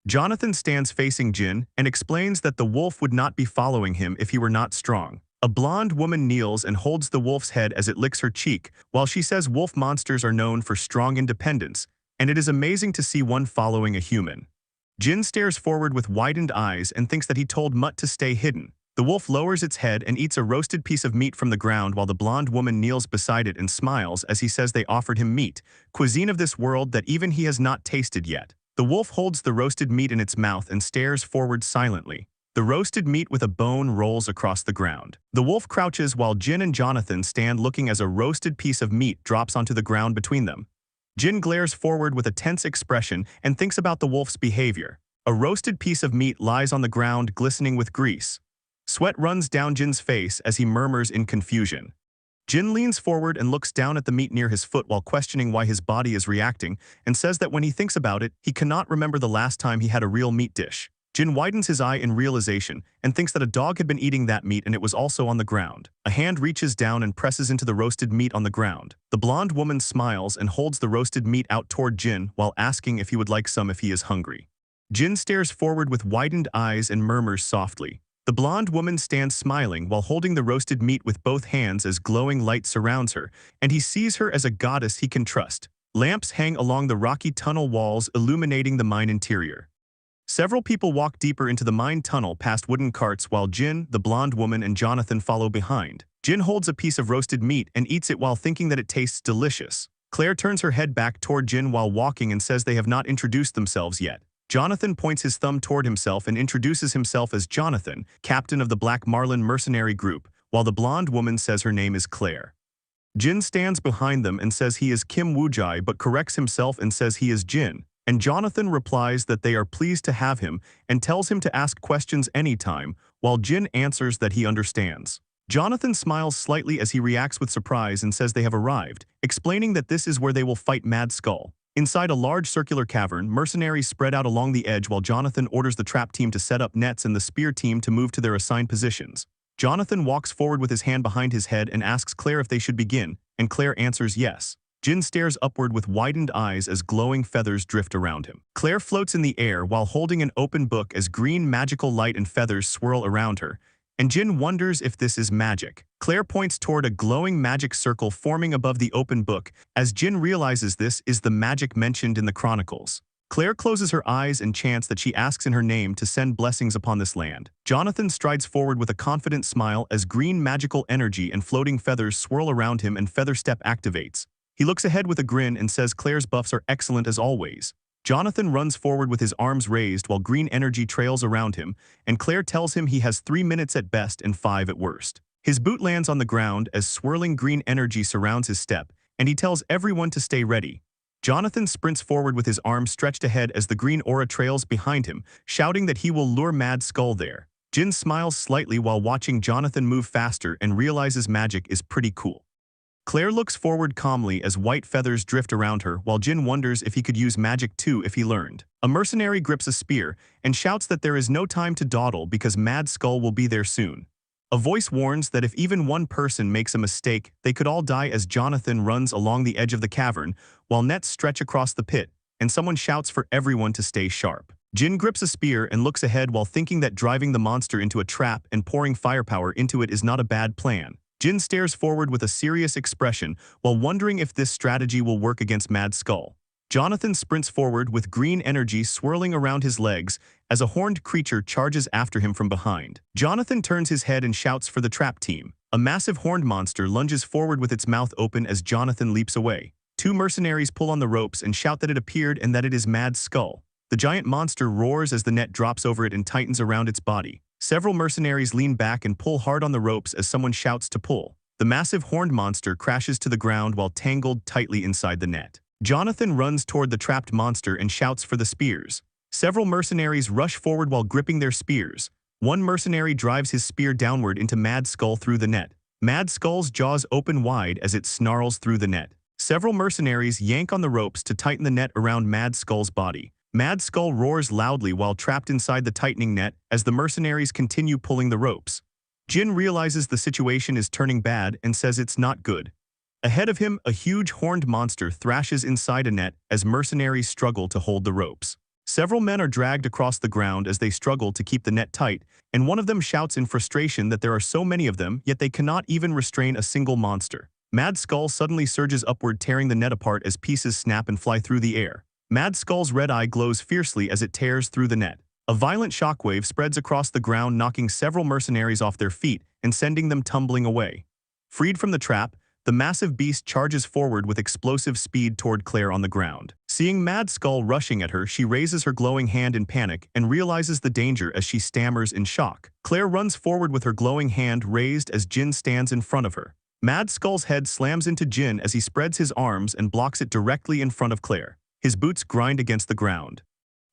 Jonathan stands facing Jin and explains that the wolf would not be following him if he were not strong. A blonde woman kneels and holds the wolf's head as it licks her cheek, while she says wolf monsters are known for strong independence, and it is amazing to see one following a human. Jin stares forward with widened eyes and thinks that he told Mutt to stay hidden. The wolf lowers its head and eats a roasted piece of meat from the ground while the blonde woman kneels beside it and smiles as he says they offered him meat, cuisine of this world that even he has not tasted yet. The wolf holds the roasted meat in its mouth and stares forward silently. The roasted meat with a bone rolls across the ground. The wolf crouches while Jin and Jonathan stand looking as a roasted piece of meat drops onto the ground between them. Jin glares forward with a tense expression and thinks about the wolf's behavior. A roasted piece of meat lies on the ground glistening with grease. Sweat runs down Jin's face as he murmurs in confusion. Jin leans forward and looks down at the meat near his foot while questioning why his body is reacting and says that when he thinks about it, he cannot remember the last time he had a real meat dish. Jin widens his eye in realization and thinks that a dog had been eating that meat and it was also on the ground. A hand reaches down and presses into the roasted meat on the ground. The blonde woman smiles and holds the roasted meat out toward Jin while asking if he would like some if he is hungry. Jin stares forward with widened eyes and murmurs softly. The blonde woman stands smiling while holding the roasted meat with both hands as glowing light surrounds her, and he sees her as a goddess he can trust. Lamps hang along the rocky tunnel walls illuminating the mine interior. Several people walk deeper into the mine tunnel past wooden carts while Jin, the blonde woman, and Jonathan follow behind. Jin holds a piece of roasted meat and eats it while thinking that it tastes delicious. Claire turns her head back toward Jin while walking and says they have not introduced themselves yet. Jonathan points his thumb toward himself and introduces himself as Jonathan, captain of the Black Marlin mercenary group, while the blonde woman says her name is Claire. Jin stands behind them and says he is Kim Woojai but corrects himself and says he is Jin. And Jonathan replies that they are pleased to have him and tells him to ask questions anytime, while Jin answers that he understands. Jonathan smiles slightly as he reacts with surprise and says they have arrived, explaining that this is where they will fight Mad Skull. Inside a large circular cavern, mercenaries spread out along the edge while Jonathan orders the trap team to set up nets and the spear team to move to their assigned positions. Jonathan walks forward with his hand behind his head and asks Claire if they should begin, and Claire answers yes. Jin stares upward with widened eyes as glowing feathers drift around him. Claire floats in the air while holding an open book as green magical light and feathers swirl around her, and Jin wonders if this is magic. Claire points toward a glowing magic circle forming above the open book as Jin realizes this is the magic mentioned in the chronicles. Claire closes her eyes and chants that she asks in her name to send blessings upon this land. Jonathan strides forward with a confident smile as green magical energy and floating feathers swirl around him and Feather Step activates. He looks ahead with a grin and says Claire's buffs are excellent as always. Jonathan runs forward with his arms raised while green energy trails around him, and Claire tells him he has 3 minutes at best and 5 at worst. His boot lands on the ground as swirling green energy surrounds his step, and he tells everyone to stay ready. Jonathan sprints forward with his arms stretched ahead as the green aura trails behind him, shouting that he will lure Mad Skull there. Jin smiles slightly while watching Jonathan move faster and realizes magic is pretty cool. Claire looks forward calmly as white feathers drift around her while Jin wonders if he could use magic too if he learned. A mercenary grips a spear and shouts that there is no time to dawdle because Mad Skull will be there soon. A voice warns that if even one person makes a mistake, they could all die as Jonathan runs along the edge of the cavern while nets stretch across the pit, and someone shouts for everyone to stay sharp. Jin grips a spear and looks ahead while thinking that driving the monster into a trap and pouring firepower into it is not a bad plan. Jin stares forward with a serious expression while wondering if this strategy will work against Mad Skull. Jonathan sprints forward with green energy swirling around his legs as a horned creature charges after him from behind. Jonathan turns his head and shouts for the trap team. A massive horned monster lunges forward with its mouth open as Jonathan leaps away. Two mercenaries pull on the ropes and shout that it appeared and that it is Mad Skull. The giant monster roars as the net drops over it and tightens around its body. Several mercenaries lean back and pull hard on the ropes as someone shouts to pull. The massive horned monster crashes to the ground while tangled tightly inside the net. Jonathan runs toward the trapped monster and shouts for the spears. Several mercenaries rush forward while gripping their spears. One mercenary drives his spear downward into Mad Skull through the net. Mad Skull's jaws open wide as it snarls through the net. Several mercenaries yank on the ropes to tighten the net around Mad Skull's body. Mad Skull roars loudly while trapped inside the tightening net as the mercenaries continue pulling the ropes. Jin realizes the situation is turning bad and says it's not good. Ahead of him, a huge horned monster thrashes inside a net as mercenaries struggle to hold the ropes. Several men are dragged across the ground as they struggle to keep the net tight, and one of them shouts in frustration that there are so many of them, yet they cannot even restrain a single monster. Mad Skull suddenly surges upward, tearing the net apart as pieces snap and fly through the air. Mad Skull's red eye glows fiercely as it tears through the net. A violent shockwave spreads across the ground, knocking several mercenaries off their feet and sending them tumbling away. Freed from the trap, the massive beast charges forward with explosive speed toward Claire on the ground. Seeing Mad Skull rushing at her, she raises her glowing hand in panic and realizes the danger as she stammers in shock. Claire runs forward with her glowing hand raised as Jin stands in front of her. Mad Skull's head slams into Jin as he spreads his arms and blocks it directly in front of Claire. His boots grind against the ground.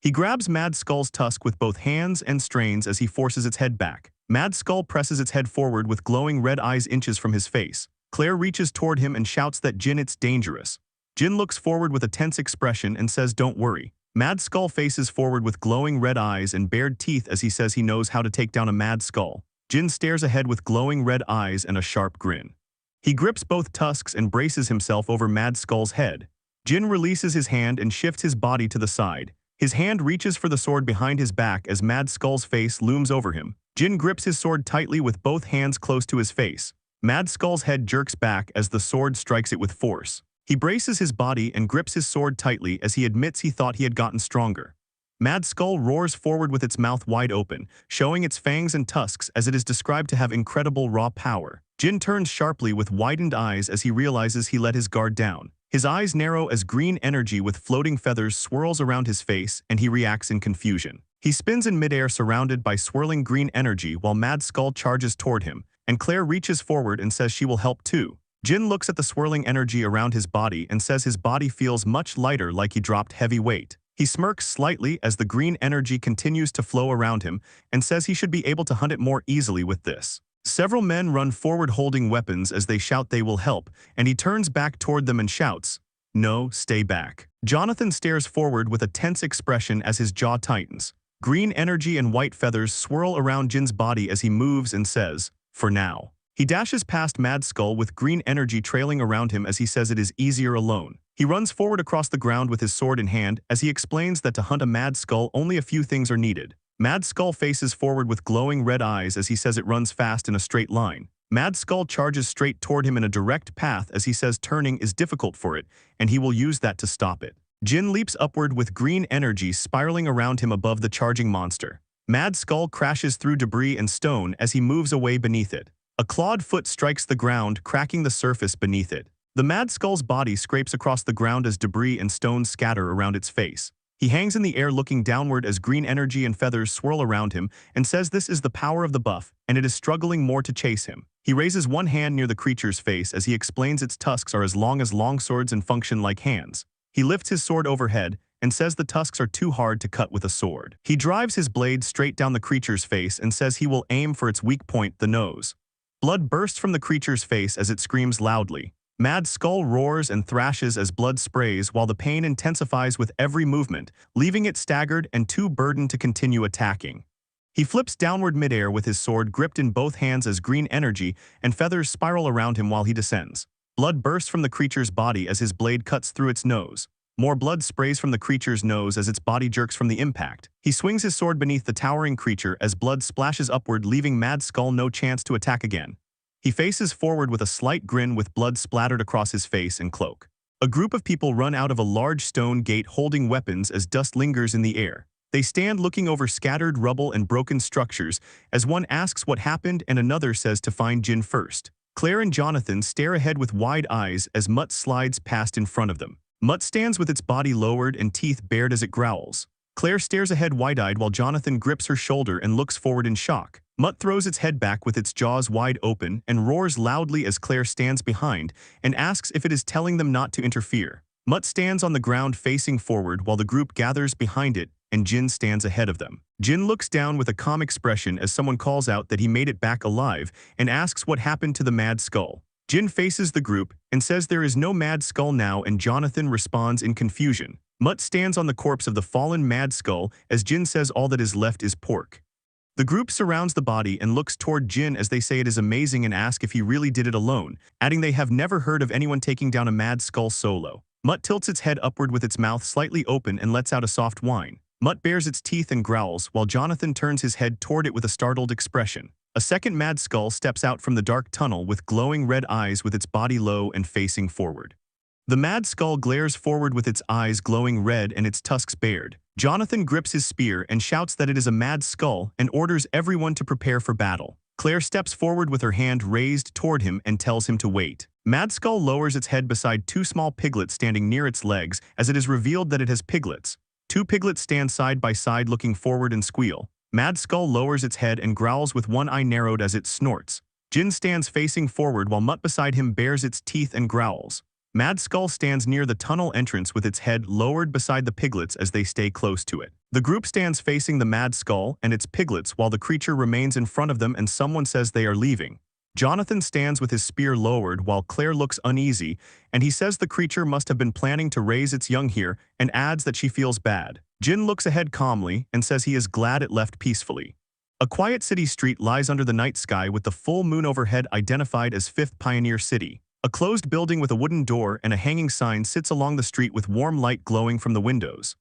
He grabs Mad Skull's tusk with both hands and strains as he forces its head back. Mad Skull presses its head forward with glowing red eyes inches from his face. Claire reaches toward him and shouts that Jin, it's dangerous. Jin looks forward with a tense expression and says don't worry. Mad Skull faces forward with glowing red eyes and bared teeth as he says he knows how to take down a Mad Skull. Jin stares ahead with glowing red eyes and a sharp grin. He grips both tusks and braces himself over Mad Skull's head. Jin releases his hand and shifts his body to the side. His hand reaches for the sword behind his back as Mad Skull's face looms over him. Jin grips his sword tightly with both hands close to his face. Mad Skull's head jerks back as the sword strikes it with force. He braces his body and grips his sword tightly as he admits he thought he had gotten stronger. Mad Skull roars forward with its mouth wide open, showing its fangs and tusks as it is described to have incredible raw power. Jin turns sharply with widened eyes as he realizes he let his guard down. His eyes narrow as green energy with floating feathers swirls around his face and he reacts in confusion. He spins in midair surrounded by swirling green energy while Mad Skull charges toward him, and Claire reaches forward and says she will help too. Jin looks at the swirling energy around his body and says his body feels much lighter, like he dropped heavy weight. He smirks slightly as the green energy continues to flow around him and says he should be able to hunt it more easily with this. Several men run forward holding weapons as they shout they will help, and he turns back toward them and shouts, "No, stay back." Jonathan stares forward with a tense expression as his jaw tightens. Green energy and white feathers swirl around Jin's body as he moves and says, "For now." He dashes past Mad Skull with green energy trailing around him as he says it is easier alone. He runs forward across the ground with his sword in hand as he explains that to hunt a Mad Skull only a few things are needed. Mad Skull faces forward with glowing red eyes as he says it runs fast in a straight line. Mad Skull charges straight toward him in a direct path as he says turning is difficult for it, and he will use that to stop it. Jin leaps upward with green energy spiraling around him above the charging monster. Mad Skull crashes through debris and stone as he moves away beneath it. A clawed foot strikes the ground, cracking the surface beneath it. The Mad Skull's body scrapes across the ground as debris and stones scatter around its face. He hangs in the air looking downward as green energy and feathers swirl around him and says this is the power of the buff, and it is struggling more to chase him. He raises one hand near the creature's face as he explains its tusks are as long swords and function like hands. He lifts his sword overhead and says the tusks are too hard to cut with a sword. He drives his blade straight down the creature's face and says he will aim for its weak point, the nose. Blood bursts from the creature's face as it screams loudly. Mad Skull roars and thrashes as blood sprays while the pain intensifies with every movement, leaving it staggered and too burdened to continue attacking. He flips downward midair with his sword gripped in both hands as green energy and feathers spiral around him while he descends. Blood bursts from the creature's body as his blade cuts through its nose. More blood sprays from the creature's nose as its body jerks from the impact. He swings his sword beneath the towering creature as blood splashes upward, leaving Mad Skull no chance to attack again. He faces forward with a slight grin with blood splattered across his face and cloak. A group of people run out of a large stone gate holding weapons as dust lingers in the air. They stand looking over scattered rubble and broken structures as one asks what happened and another says to find Jin first. Claire and Jonathan stare ahead with wide eyes as Mutt slides past in front of them. Mutt stands with its body lowered and teeth bared as it growls. Claire stares ahead wide-eyed while Jonathan grips her shoulder and looks forward in shock. Mutt throws its head back with its jaws wide open and roars loudly as Claire stands behind and asks if it is telling them not to interfere. Mutt stands on the ground facing forward while the group gathers behind it and Jin stands ahead of them. Jin looks down with a calm expression as someone calls out that he made it back alive and asks what happened to the Mad Skull. Jin faces the group and says there is no Mad Skull now, and Jonathan responds in confusion. Mutt stands on the corpse of the fallen Mad Skull as Jin says all that is left is pork. The group surrounds the body and looks toward Jin as they say it is amazing and ask if he really did it alone, adding they have never heard of anyone taking down a Mad Skull solo. Mutt tilts its head upward with its mouth slightly open and lets out a soft whine. Mutt bares its teeth and growls while Jonathan turns his head toward it with a startled expression. A second Mad Skull steps out from the dark tunnel with glowing red eyes with its body low and facing forward. The Mad Skull glares forward with its eyes glowing red and its tusks bared. Jonathan grips his spear and shouts that it is a Mad Skull and orders everyone to prepare for battle. Claire steps forward with her hand raised toward him and tells him to wait. Mad Skull lowers its head beside two small piglets standing near its legs as it is revealed that it has piglets. Two piglets stand side by side looking forward and squeal. Mad Skull lowers its head and growls with one eye narrowed as it snorts. Jin stands facing forward while Mutt beside him bares its teeth and growls. Mad Skull stands near the tunnel entrance with its head lowered beside the piglets as they stay close to it. The group stands facing the Mad Skull and its piglets while the creature remains in front of them and someone says they are leaving. Jonathan stands with his spear lowered while Claire looks uneasy, and he says the creature must have been planning to raise its young here and adds that she feels bad. Jin looks ahead calmly and says he is glad it left peacefully. A quiet city street lies under the night sky with the full moon overhead identified as 5th Pioneer City. A closed building with a wooden door and a hanging sign sits along the street with warm light glowing from the windows.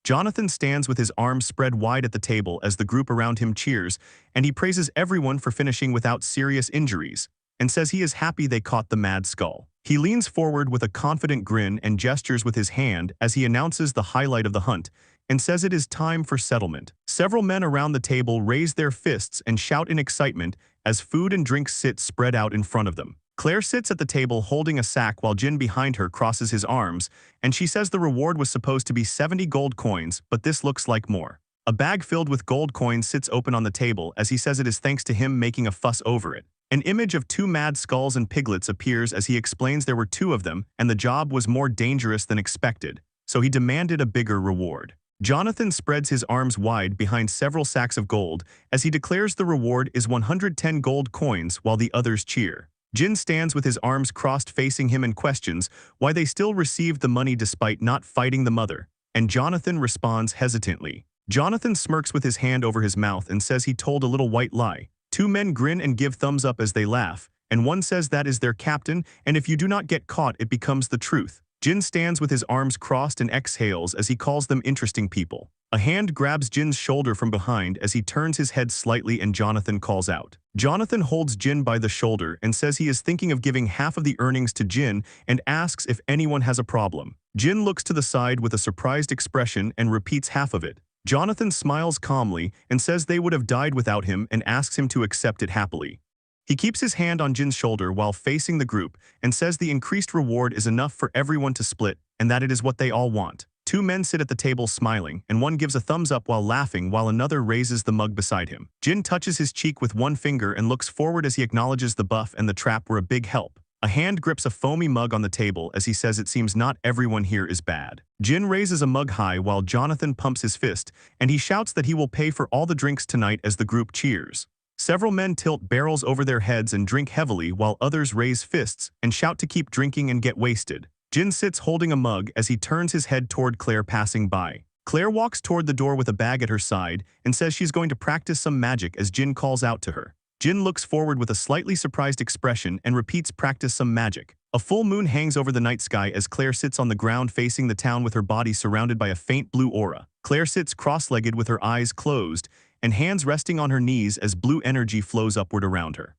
Jonathan stands with his arms spread wide at the table as the group around him cheers, and he praises everyone for finishing without serious injuries, and says he is happy they caught the Mad Skull. He leans forward with a confident grin and gestures with his hand as he announces the highlight of the hunt, and says it is time for settlement. Several men around the table raise their fists and shout in excitement as food and drinks sit spread out in front of them. Claire sits at the table holding a sack while Jin behind her crosses his arms, and she says the reward was supposed to be 70 gold coins, but this looks like more. A bag filled with gold coins sits open on the table as he says it is thanks to him making a fuss over it. An image of two Mad Skulls and piglets appears as he explains there were two of them and the job was more dangerous than expected, so he demanded a bigger reward. Jonathan spreads his arms wide behind several sacks of gold as he declares the reward is 110 gold coins while the others cheer. Jin stands with his arms crossed facing him and questions why they still received the money despite not fighting the mother, and Jonathan responds hesitantly. Jonathan smirks with his hand over his mouth and says he told a little white lie. Two men grin and give thumbs up as they laugh, and one says that is their captain, and if you do not get caught it becomes the truth. Jin stands with his arms crossed and exhales as he calls them interesting people. A hand grabs Jin's shoulder from behind as he turns his head slightly and Jonathan calls out. Jonathan holds Jin by the shoulder and says he is thinking of giving half of the earnings to Jin and asks if anyone has a problem. Jin looks to the side with a surprised expression and repeats half of it. Jonathan smiles calmly and says they would have died without him and asks him to accept it happily. He keeps his hand on Jin's shoulder while facing the group and says the increased reward is enough for everyone to split and that it is what they all want. Two men sit at the table smiling, and one gives a thumbs up while laughing while another raises the mug beside him. Jin touches his cheek with one finger and looks forward as he acknowledges the buff and the trap were a big help. A hand grips a foamy mug on the table as he says it seems not everyone here is bad. Jin raises a mug high while Jonathan pumps his fist, and he shouts that he will pay for all the drinks tonight as the group cheers. Several men tilt barrels over their heads and drink heavily while others raise fists and shout to keep drinking and get wasted. Jin sits holding a mug as he turns his head toward Claire passing by. Claire walks toward the door with a bag at her side and says she's going to practice some magic as Jin calls out to her. Jin looks forward with a slightly surprised expression and repeats practice some magic. A full moon hangs over the night sky as Claire sits on the ground facing the town with her body surrounded by a faint blue aura. Claire sits cross-legged with her eyes closed and hands resting on her knees as blue energy flows upward around her.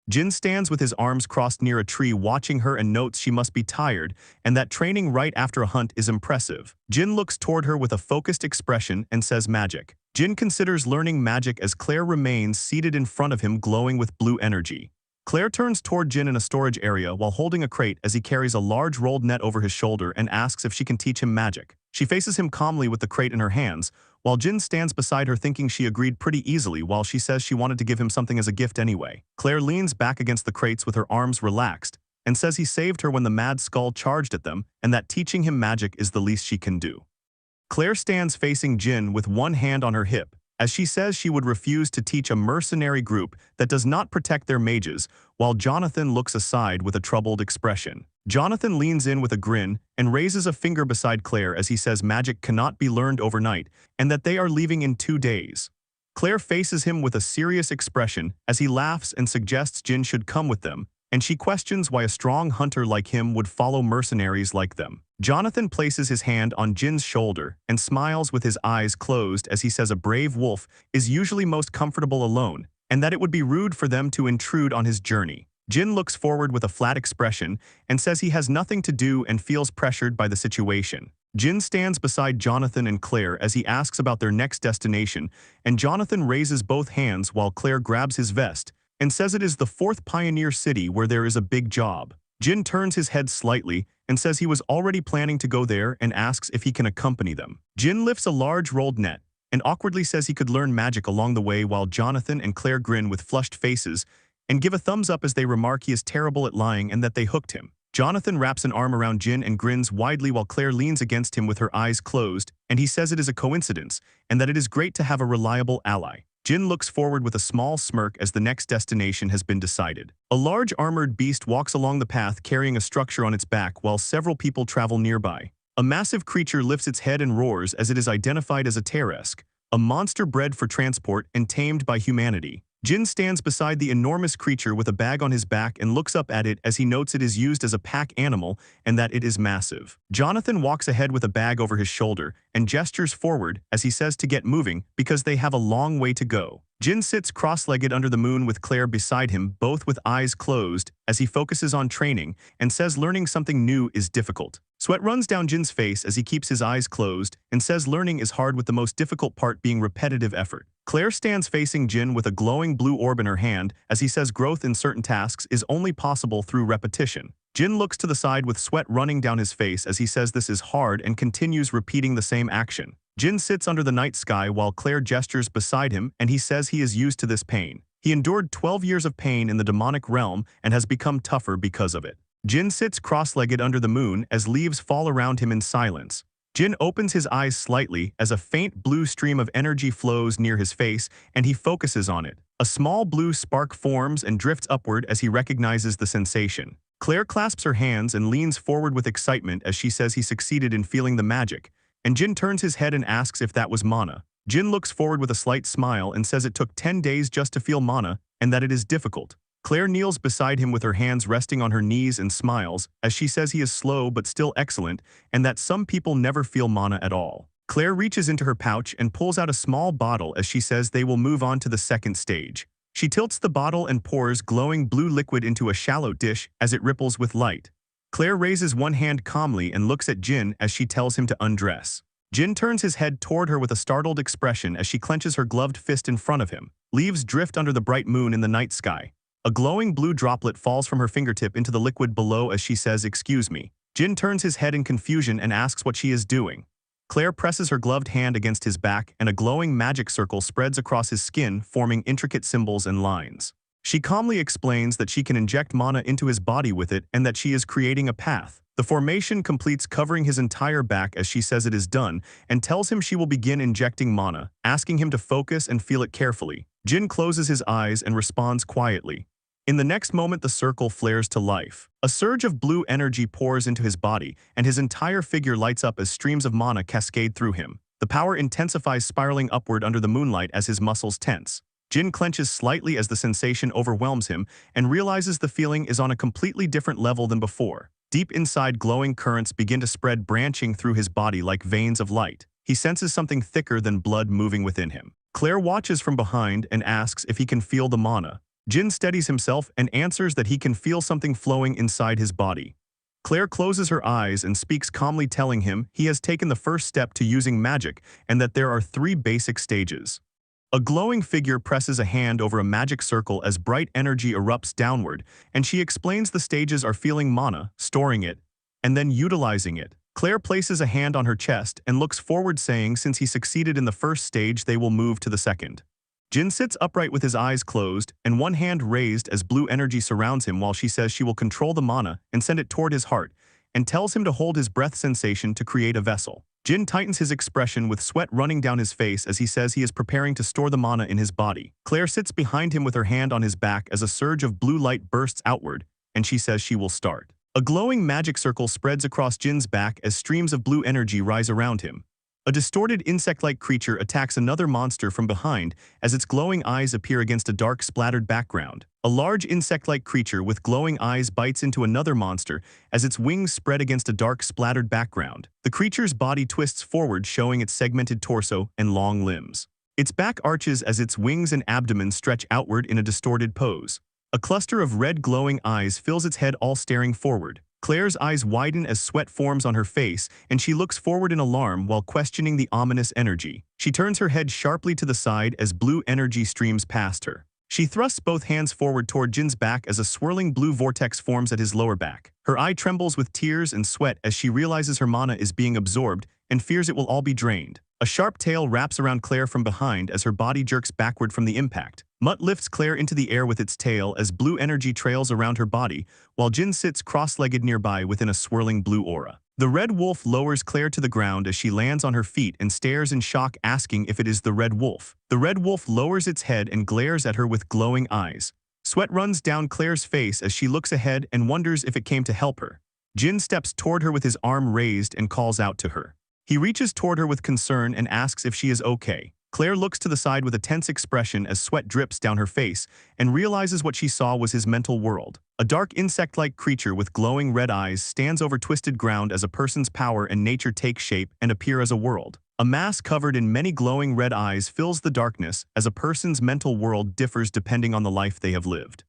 Jin stands with his arms crossed near a tree watching her and notes she must be tired and that training right after a hunt is impressive. Jin looks toward her with a focused expression and says magic. Jin considers learning magic as Claire remains seated in front of him glowing with blue energy. Claire turns toward Jin in a storage area while holding a crate as he carries a large rolled net over his shoulder and asks if she can teach him magic. She faces him calmly with the crate in her hands, while Jin stands beside her thinking she agreed pretty easily while she says she wanted to give him something as a gift anyway. Claire leans back against the crates with her arms relaxed and says he saved her when the mad skull charged at them and that teaching him magic is the least she can do. Claire stands facing Jin with one hand on her hip, as she says she would refuse to teach a mercenary group that does not protect their mages, while Jonathan looks aside with a troubled expression. Jonathan leans in with a grin and raises a finger beside Claire as he says magic cannot be learned overnight and that they are leaving in 2 days. Claire faces him with a serious expression as he laughs and suggests Jin should come with them, and she questions why a strong hunter like him would follow mercenaries like them. Jonathan places his hand on Jin's shoulder and smiles with his eyes closed as he says a brave wolf is usually most comfortable alone and that it would be rude for them to intrude on his journey. Jin looks forward with a flat expression and says he has nothing to do and feels pressured by the situation. Jin stands beside Jonathan and Claire as he asks about their next destination, and Jonathan raises both hands while Claire grabs his vest and says it is the 4th pioneer city where there is a big job. Jin turns his head slightly and says he was already planning to go there and asks if he can accompany them. Jin lifts a large rolled net and awkwardly says he could learn magic along the way while Jonathan and Claire grin with flushed faces and give a thumbs up as they remark he is terrible at lying and that they hooked him. Jonathan wraps an arm around Jin and grins widely while Claire leans against him with her eyes closed, and he says it is a coincidence and that it is great to have a reliable ally. Jin looks forward with a small smirk as the next destination has been decided. A large armored beast walks along the path carrying a structure on its back while several people travel nearby. A massive creature lifts its head and roars as it is identified as a Teresk, a monster bred for transport and tamed by humanity. Jin stands beside the enormous creature with a bag on his back and looks up at it as he notes it is used as a pack animal and that it is massive. Jonathan walks ahead with a bag over his shoulder and gestures forward as he says to get moving because they have a long way to go. Jin sits cross-legged under the moon with Claire beside him, both with eyes closed, as he focuses on training and says learning something new is difficult. Sweat runs down Jin's face as he keeps his eyes closed and says learning is hard with the most difficult part being repetitive effort. Claire stands facing Jin with a glowing blue orb in her hand as he says growth in certain tasks is only possible through repetition. Jin looks to the side with sweat running down his face as he says this is hard and continues repeating the same action. Jin sits under the night sky while Claire gestures beside him and he says he is used to this pain. He endured 12 years of pain in the demonic realm and has become tougher because of it. Jin sits cross-legged under the moon as leaves fall around him in silence. Jin opens his eyes slightly as a faint blue stream of energy flows near his face and he focuses on it. A small blue spark forms and drifts upward as he recognizes the sensation. Claire clasps her hands and leans forward with excitement as she says he succeeded in feeling the magic, and Jin turns his head and asks if that was mana. Jin looks forward with a slight smile and says it took 10 days just to feel mana and that it is difficult. Claire kneels beside him with her hands resting on her knees and smiles as she says he is slow but still excellent and that some people never feel mana at all. Claire reaches into her pouch and pulls out a small bottle as she says they will move on to the second stage. She tilts the bottle and pours glowing blue liquid into a shallow dish as it ripples with light. Claire raises one hand calmly and looks at Jin as she tells him to undress. Jin turns his head toward her with a startled expression as she clenches her gloved fist in front of him. Leaves drift under the bright moon in the night sky. A glowing blue droplet falls from her fingertip into the liquid below as she says, "Excuse me." Jin turns his head in confusion and asks what she is doing. Claire presses her gloved hand against his back and a glowing magic circle spreads across his skin, forming intricate symbols and lines. She calmly explains that she can inject mana into his body with it and that she is creating a path. The formation completes covering his entire back as she says it is done and tells him she will begin injecting mana, asking him to focus and feel it carefully. Jin closes his eyes and responds quietly. In the next moment, the circle flares to life. A surge of blue energy pours into his body, and his entire figure lights up as streams of mana cascade through him. The power intensifies, spiraling upward under the moonlight as his muscles tense. Jin clenches slightly as the sensation overwhelms him and realizes the feeling is on a completely different level than before. Deep inside, glowing currents begin to spread, branching through his body like veins of light. He senses something thicker than blood moving within him. Claire watches from behind and asks if he can feel the mana. Jin steadies himself and answers that he can feel something flowing inside his body. Claire closes her eyes and speaks calmly, telling him he has taken the first step to using magic and that there are 3 basic stages. A glowing figure presses a hand over a magic circle as bright energy erupts downward, and she explains the stages are feeling mana, storing it, and then utilizing it. Claire places a hand on her chest and looks forward, saying since he succeeded in the first stage, they will move to the second. Jin sits upright with his eyes closed and one hand raised as blue energy surrounds him while she says she will control the mana and send it toward his heart, and tells him to hold his breath sensation to create a vessel. Jin tightens his expression with sweat running down his face as he says he is preparing to store the mana in his body. Claire sits behind him with her hand on his back as a surge of blue light bursts outward, and she says she will start. A glowing magic circle spreads across Jin's back as streams of blue energy rise around him. A distorted insect-like creature attacks another monster from behind as its glowing eyes appear against a dark splattered background. A large insect-like creature with glowing eyes bites into another monster as its wings spread against a dark splattered background. The creature's body twists forward, showing its segmented torso and long limbs. Its back arches as its wings and abdomen stretch outward in a distorted pose. A cluster of red glowing eyes fills its head, all staring forward. Claire's eyes widen as sweat forms on her face, and she looks forward in alarm while questioning the ominous energy. She turns her head sharply to the side as blue energy streams past her. She thrusts both hands forward toward Jin's back as a swirling blue vortex forms at his lower back. Her eye trembles with tears and sweat as she realizes her mana is being absorbed and fears it will all be drained. A sharp tail wraps around Claire from behind as her body jerks backward from the impact. Mutt lifts Claire into the air with its tail as blue energy trails around her body, while Jin sits cross-legged nearby within a swirling blue aura. The red wolf lowers Claire to the ground as she lands on her feet and stares in shock, asking if it is the red wolf. The red wolf lowers its head and glares at her with glowing eyes. Sweat runs down Claire's face as she looks ahead and wonders if it came to help her. Jin steps toward her with his arm raised and calls out to her. He reaches toward her with concern and asks if she is okay. Claire looks to the side with a tense expression as sweat drips down her face and realizes what she saw was his mental world. A dark insect-like creature with glowing red eyes stands over twisted ground as a person's power and nature take shape and appear as a world. A mass covered in many glowing red eyes fills the darkness as a person's mental world differs depending on the life they have lived.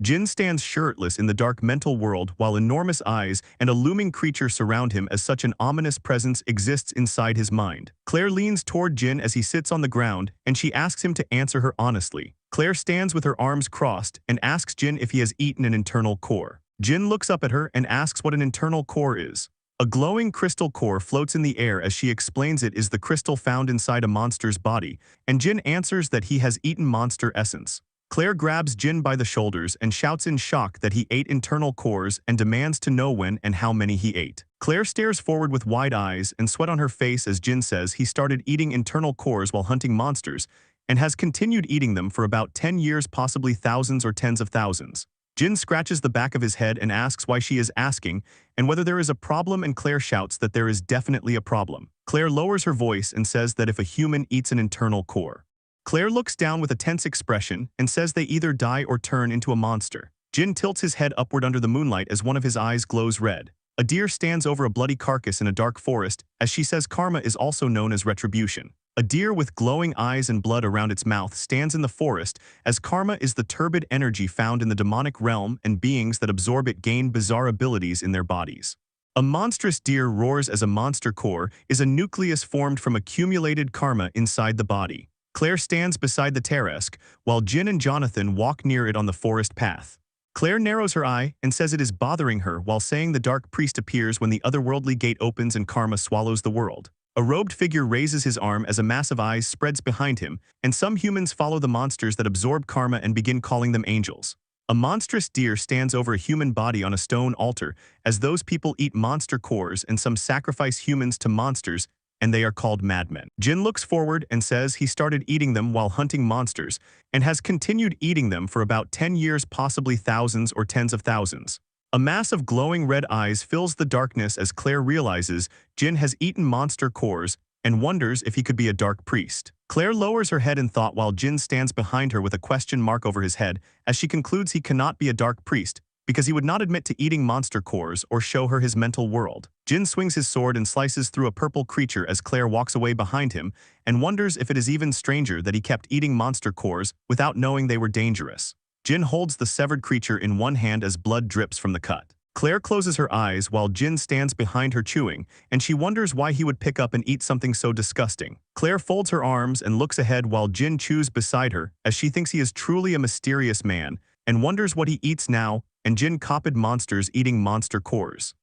Jin stands shirtless in the dark mental world while enormous eyes and a looming creature surround him as such an ominous presence exists inside his mind. Claire leans toward Jin as he sits on the ground and she asks him to answer her honestly. Claire stands with her arms crossed and asks Jin if he has eaten an internal core. Jin looks up at her and asks what an internal core is. A glowing crystal core floats in the air as she explains it is the crystal found inside a monster's body, and Jin answers that he has eaten monster essence. Claire grabs Jin by the shoulders and shouts in shock that he ate internal cores and demands to know when and how many he ate. Claire stares forward with wide eyes and sweat on her face as Jin says he started eating internal cores while hunting monsters and has continued eating them for about 10 years, possibly thousands or tens of thousands. Jin scratches the back of his head and asks why she is asking and whether there is a problem, and Claire shouts that there is definitely a problem. Claire lowers her voice and says that if a human eats an internal core. Claire looks down with a tense expression and says they either die or turn into a monster. Jin tilts his head upward under the moonlight as one of his eyes glows red. A deer stands over a bloody carcass in a dark forest as she says karma is also known as retribution. A deer with glowing eyes and blood around its mouth stands in the forest as karma is the turbid energy found in the demonic realm, and beings that absorb it gain bizarre abilities in their bodies. A monstrous deer roars as a monster core is a nucleus formed from accumulated karma inside the body. Claire stands beside the Teresk, while Jin and Jonathan walk near it on the forest path. Claire narrows her eye and says it is bothering her while saying the dark priest appears when the otherworldly gate opens and karma swallows the world. A robed figure raises his arm as a mass of eyes spreads behind him, and some humans follow the monsters that absorb karma and begin calling them angels. A monstrous deer stands over a human body on a stone altar as those people eat monster cores and some sacrifice humans to monsters and they are called madmen. Jin looks forward and says he started eating them while hunting monsters and has continued eating them for about 10 years, possibly thousands or tens of thousands. A mass of glowing red eyes fills the darkness as Claire realizes Jin has eaten monster cores and wonders if he could be a dark priest. Claire lowers her head in thought while Jin stands behind her with a question mark over his head as she concludes he cannot be a dark priest because he would not admit to eating monster cores or show her his mental world. Jin swings his sword and slices through a purple creature as Claire walks away behind him and wonders if it is even stranger that he kept eating monster cores without knowing they were dangerous. Jin holds the severed creature in one hand as blood drips from the cut. Claire closes her eyes while Jin stands behind her chewing, and she wonders why he would pick up and eat something so disgusting. Claire folds her arms and looks ahead while Jin chews beside her as she thinks he is truly a mysterious man and wonders what he eats now, and Jin copied monsters eating monster cores.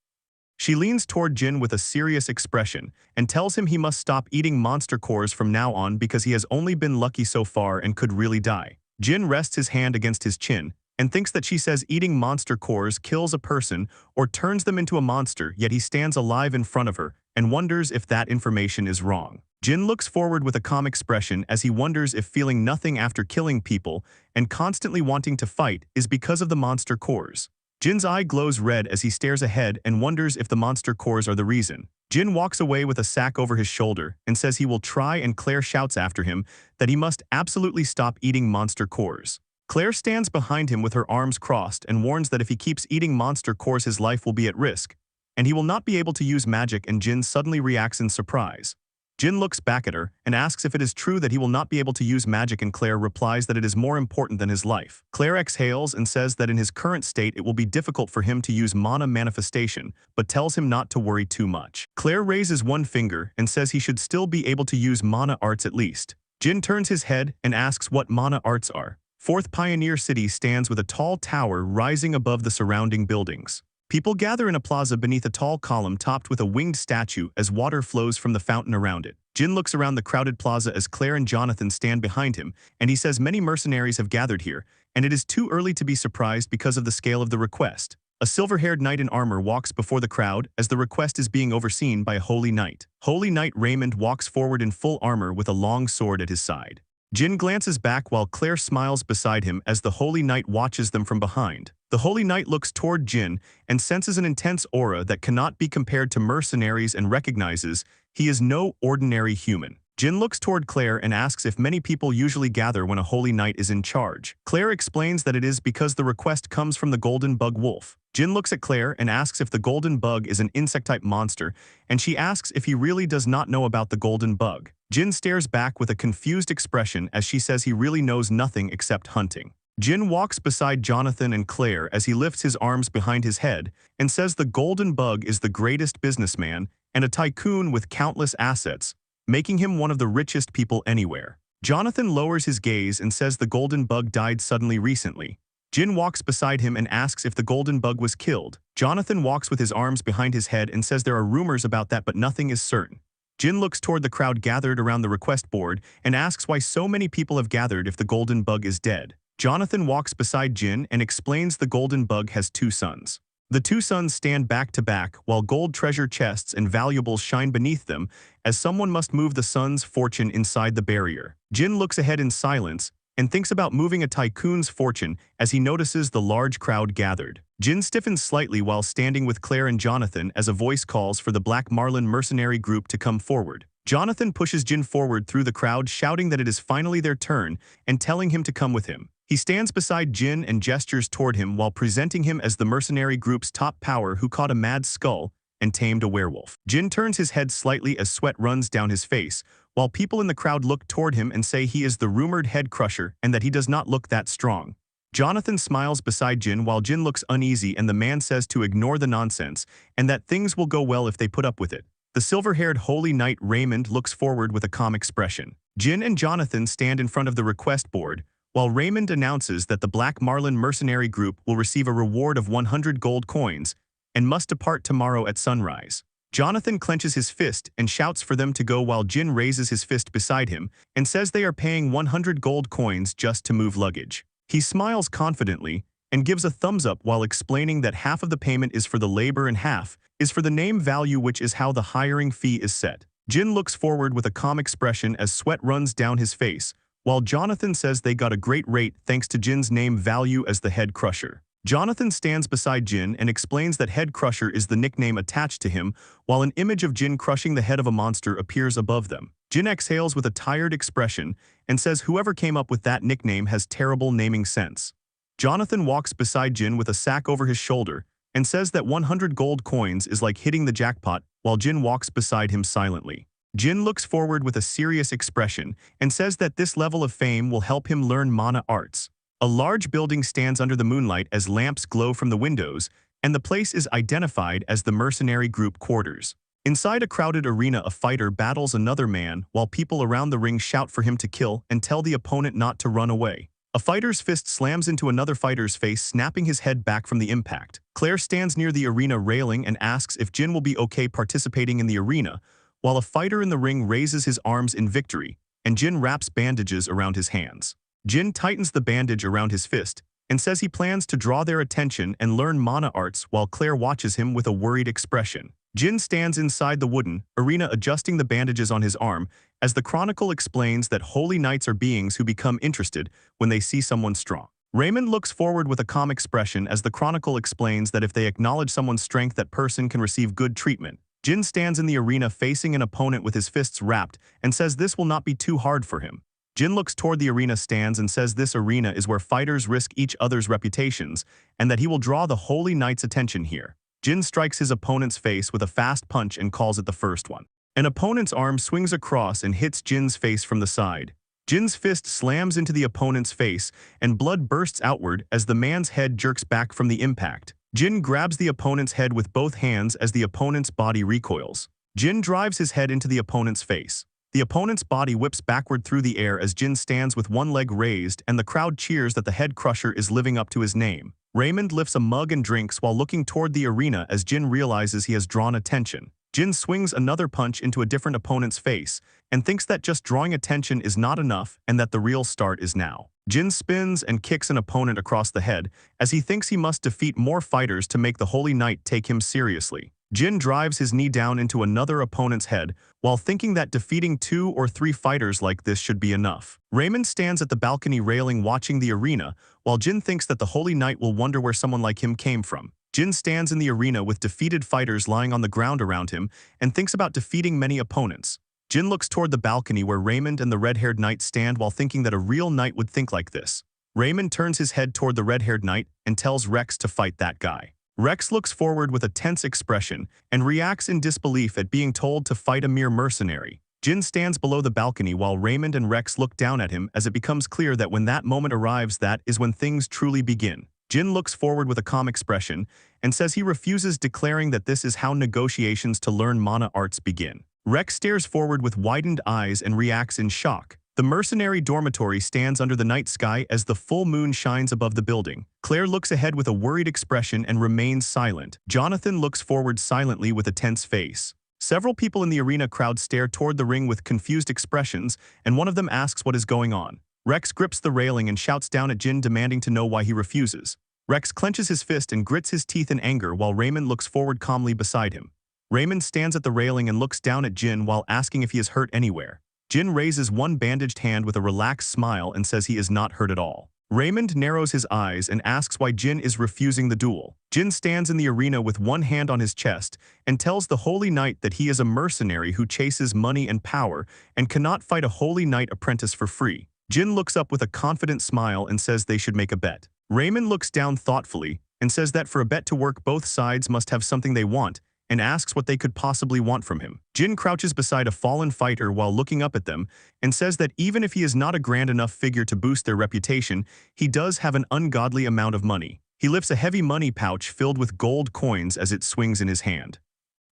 She leans toward Jin with a serious expression and tells him he must stop eating monster cores from now on because he has only been lucky so far and could really die. Jin rests his hand against his chin and thinks that she says eating monster cores kills a person or turns them into a monster, yet he stands alive in front of her and wonders if that information is wrong. Jin looks forward with a calm expression as he wonders if feeling nothing after killing people and constantly wanting to fight is because of the monster cores. Jin's eye glows red as he stares ahead and wonders if the monster cores are the reason. Jin walks away with a sack over his shoulder and says he will try, and Claire shouts after him that he must absolutely stop eating monster cores. Claire stands behind him with her arms crossed and warns that if he keeps eating monster cores his life will be at risk, and he will not be able to use magic, and Jin suddenly reacts in surprise. Jin looks back at her and asks if it is true that he will not be able to use magic, and Claire replies that it is more important than his life. Claire exhales and says that in his current state it will be difficult for him to use mana manifestation, but tells him not to worry too much. Claire raises one finger and says he should still be able to use mana arts at least. Jin turns his head and asks what mana arts are. Fourth Pioneer City stands with a tall tower rising above the surrounding buildings. People gather in a plaza beneath a tall column topped with a winged statue as water flows from the fountain around it. Jin looks around the crowded plaza as Claire and Jonathan stand behind him, and he says many mercenaries have gathered here, and it is too early to be surprised because of the scale of the request. A silver-haired knight in armor walks before the crowd as the request is being overseen by a holy knight. Holy Knight Raymond walks forward in full armor with a long sword at his side. Jin glances back while Claire smiles beside him as the Holy Knight watches them from behind. The Holy Knight looks toward Jin and senses an intense aura that cannot be compared to mercenaries and recognizes he is no ordinary human. Jin looks toward Claire and asks if many people usually gather when a Holy Knight is in charge. Claire explains that it is because the request comes from the Golden Bug Wolf. Jin looks at Claire and asks if the Golden Bug is an insect-type monster, and she asks if he really does not know about the Golden Bug. Jin stares back with a confused expression as she says he really knows nothing except hunting. Jin walks beside Jonathan and Claire as he lifts his arms behind his head and says the Golden Bug is the greatest businessman and a tycoon with countless assets, making him one of the richest people anywhere. Jonathan lowers his gaze and says the Golden Bug died suddenly recently. Jin walks beside him and asks if the Golden Bug was killed. Jonathan walks with his arms behind his head and says there are rumors about that but nothing is certain. Jin looks toward the crowd gathered around the request board and asks why so many people have gathered if the Golden Bug is dead. Jonathan walks beside Jin and explains the Golden Bug has two sons. The two sons stand back to back while gold treasure chests and valuables shine beneath them as someone must move the sons' fortune inside the barrier. Jin looks ahead in silence and thinks about moving a tycoon's fortune as he notices the large crowd gathered. Jin stiffens slightly while standing with Claire and Jonathan as a voice calls for the Black Marlin mercenary group to come forward. Jonathan pushes Jin forward through the crowd, shouting that it is finally their turn and telling him to come with him. He stands beside Jin and gestures toward him while presenting him as the mercenary group's top power who caught a mad skull and tamed a werewolf. Jin turns his head slightly as sweat runs down his face, while people in the crowd look toward him and say he is the rumored head crusher and that he does not look that strong. Jonathan smiles beside Jin while Jin looks uneasy, and the man says to ignore the nonsense and that things will go well if they put up with it. The silver-haired Holy Knight Raymond looks forward with a calm expression. Jin and Jonathan stand in front of the request board, while Raymond announces that the Black Marlin mercenary group will receive a reward of 100 gold coins and must depart tomorrow at sunrise. Jonathan clenches his fist and shouts for them to go while Jin raises his fist beside him and says they are paying 100 gold coins just to move luggage. He smiles confidently and gives a thumbs up while explaining that half of the payment is for the labor and half is for the name value, which is how the hiring fee is set. Jin looks forward with a calm expression as sweat runs down his face, while Jonathan says they got a great rate thanks to Jin's name value as the head crusher. Jonathan stands beside Jin and explains that head crusher is the nickname attached to him, while an image of Jin crushing the head of a monster appears above them. Jin exhales with a tired expression and says whoever came up with that nickname has terrible naming sense. Jonathan walks beside Jin with a sack over his shoulder and says that 100 gold coins is like hitting the jackpot, while Jin walks beside him silently. Jin looks forward with a serious expression and says that this level of fame will help him learn mana arts. A large building stands under the moonlight as lamps glow from the windows, and the place is identified as the mercenary group quarters. Inside a crowded arena, a fighter battles another man while people around the ring shout for him to kill and tell the opponent not to run away. A fighter's fist slams into another fighter's face, snapping his head back from the impact. Claire stands near the arena railing and asks if Jin will be okay participating in the arena, while a fighter in the ring raises his arms in victory, and Jin wraps bandages around his hands. Jin tightens the bandage around his fist and says he plans to draw their attention and learn mana arts while Claire watches him with a worried expression. Jin stands inside the wooden arena adjusting the bandages on his arm as the Chronicle explains that holy knights are beings who become interested when they see someone strong. Raymond looks forward with a calm expression as the Chronicle explains that if they acknowledge someone's strength, that person can receive good treatment. Jin stands in the arena facing an opponent with his fists wrapped and says this will not be too hard for him. Jin looks toward the arena stands and says this arena is where fighters risk each other's reputations and that he will draw the Holy Knight's attention here. Jin strikes his opponent's face with a fast punch and calls it the first one. An opponent's arm swings across and hits Jin's face from the side. Jin's fist slams into the opponent's face and blood bursts outward as the man's head jerks back from the impact. Jin grabs the opponent's head with both hands as the opponent's body recoils. Jin drives his head into the opponent's face. The opponent's body whips backward through the air as Jin stands with one leg raised and the crowd cheers that the head crusher is living up to his name. Raymond lifts a mug and drinks while looking toward the arena as Jin realizes he has drawn attention. Jin swings another punch into a different opponent's face and thinks that just drawing attention is not enough and that the real start is now. Jin spins and kicks an opponent across the head as he thinks he must defeat more fighters to make the Holy Knight take him seriously. Jin drives his knee down into another opponent's head while thinking that defeating 2 or 3 fighters like this should be enough. Raymond stands at the balcony railing watching the arena while Jin thinks that the Holy Knight will wonder where someone like him came from. Jin stands in the arena with defeated fighters lying on the ground around him and thinks about defeating many opponents. Jin looks toward the balcony where Raymond and the red-haired knight stand while thinking that a real knight would think like this. Raymond turns his head toward the red-haired knight and tells Rex to fight that guy. Rex looks forward with a tense expression and reacts in disbelief at being told to fight a mere mercenary. Jin stands below the balcony while Raymond and Rex look down at him as it becomes clear that when that moment arrives, that is when things truly begin. Jin looks forward with a calm expression and says he refuses, declaring that this is how negotiations to learn mana arts begin. Rex stares forward with widened eyes and reacts in shock. The mercenary dormitory stands under the night sky as the full moon shines above the building. Claire looks ahead with a worried expression and remains silent. Jonathan looks forward silently with a tense face. Several people in the arena crowd stare toward the ring with confused expressions, and one of them asks what is going on. Rex grips the railing and shouts down at Jin, demanding to know why he refuses. Rex clenches his fist and grits his teeth in anger while Raymond looks forward calmly beside him. Raymond stands at the railing and looks down at Jin while asking if he is hurt anywhere. Jin raises one bandaged hand with a relaxed smile and says he is not hurt at all. Raymond narrows his eyes and asks why Jin is refusing the duel. Jin stands in the arena with one hand on his chest and tells the Holy Knight that he is a mercenary who chases money and power and cannot fight a Holy Knight apprentice for free. Jin looks up with a confident smile and says they should make a bet. Raymond looks down thoughtfully and says that for a bet to work, both sides must have something they want, and asks what they could possibly want from him. Jin crouches beside a fallen fighter while looking up at them and says that even if he is not a grand enough figure to boost their reputation, he does have an ungodly amount of money. He lifts a heavy money pouch filled with gold coins as it swings in his hand.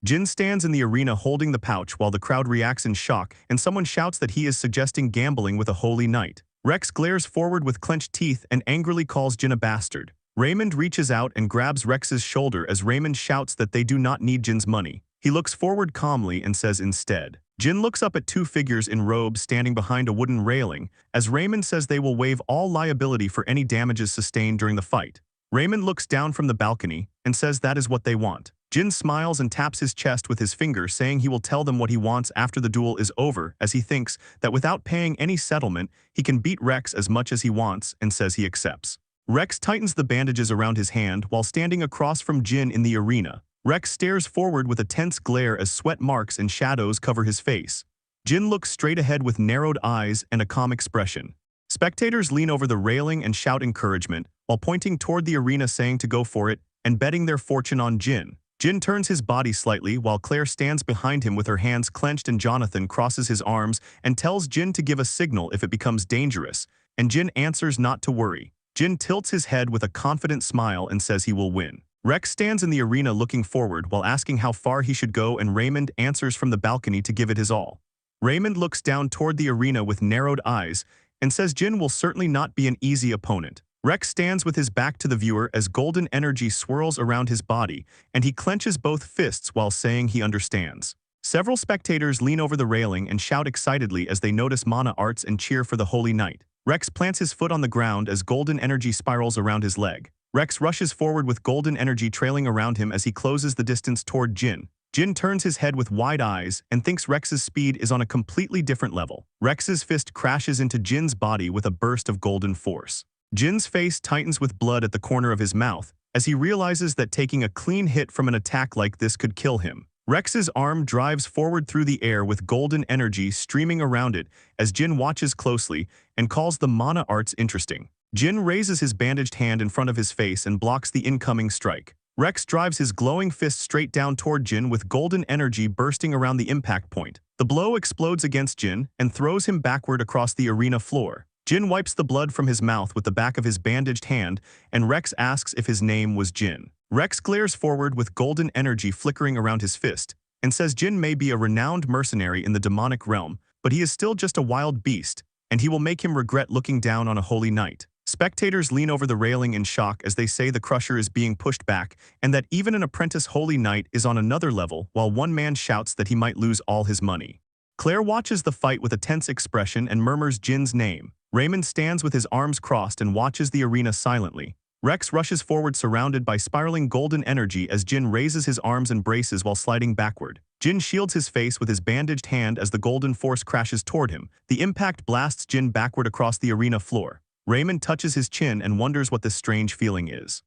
Jin stands in the arena holding the pouch while the crowd reacts in shock and someone shouts that he is suggesting gambling with a Holy Knight. Rex glares forward with clenched teeth and angrily calls Jin a bastard. Raymond reaches out and grabs Rex's shoulder as Raymond shouts that they do not need Jin's money. He looks forward calmly and says instead. Jin looks up at 2 figures in robes standing behind a wooden railing as Raymond says they will waive all liability for any damages sustained during the fight. Raymond looks down from the balcony and says that is what they want. Jin smiles and taps his chest with his finger, saying he will tell them what he wants after the duel is over, as he thinks that without paying any settlement, he can beat Rex as much as he wants, and says he accepts. Rex tightens the bandages around his hand while standing across from Jin in the arena. Rex stares forward with a tense glare as sweat marks and shadows cover his face. Jin looks straight ahead with narrowed eyes and a calm expression. Spectators lean over the railing and shout encouragement, while pointing toward the arena saying to go for it and betting their fortune on Jin. Jin turns his body slightly while Claire stands behind him with her hands clenched, and Jonathan crosses his arms and tells Jin to give a signal if it becomes dangerous, and Jin answers not to worry. Jin tilts his head with a confident smile and says he will win. Rex stands in the arena looking forward while asking how far he should go, and Raymond answers from the balcony to give it his all. Raymond looks down toward the arena with narrowed eyes and says Jin will certainly not be an easy opponent. Rex stands with his back to the viewer as golden energy swirls around his body, and he clenches both fists while saying he understands. Several spectators lean over the railing and shout excitedly as they notice mana arts and cheer for the Holy Knight. Rex plants his foot on the ground as golden energy spirals around his leg. Rex rushes forward with golden energy trailing around him as he closes the distance toward Jin. Jin turns his head with wide eyes and thinks Rex's speed is on a completely different level. Rex's fist crashes into Jin's body with a burst of golden force. Jin's face tightens with blood at the corner of his mouth as he realizes that taking a clean hit from an attack like this could kill him. Rex's arm drives forward through the air with golden energy streaming around it as Jin watches closely and calls the mana arts interesting. Jin raises his bandaged hand in front of his face and blocks the incoming strike. Rex drives his glowing fist straight down toward Jin with golden energy bursting around the impact point. The blow explodes against Jin and throws him backward across the arena floor. Jin wipes the blood from his mouth with the back of his bandaged hand, and Rex asks if his name was Jin. Rex glares forward with golden energy flickering around his fist, and says Jin may be a renowned mercenary in the demonic realm, but he is still just a wild beast, and he will make him regret looking down on a holy knight. Spectators lean over the railing in shock as they say the Crusher is being pushed back, and that even an apprentice holy knight is on another level, while one man shouts that he might lose all his money. Claire watches the fight with a tense expression and murmurs Jin's name. Raymond stands with his arms crossed and watches the arena silently. Rex rushes forward surrounded by spiraling golden energy as Jin raises his arms and braces while sliding backward. Jin shields his face with his bandaged hand as the golden force crashes toward him. The impact blasts Jin backward across the arena floor. Raymond touches his chin and wonders what this strange feeling is.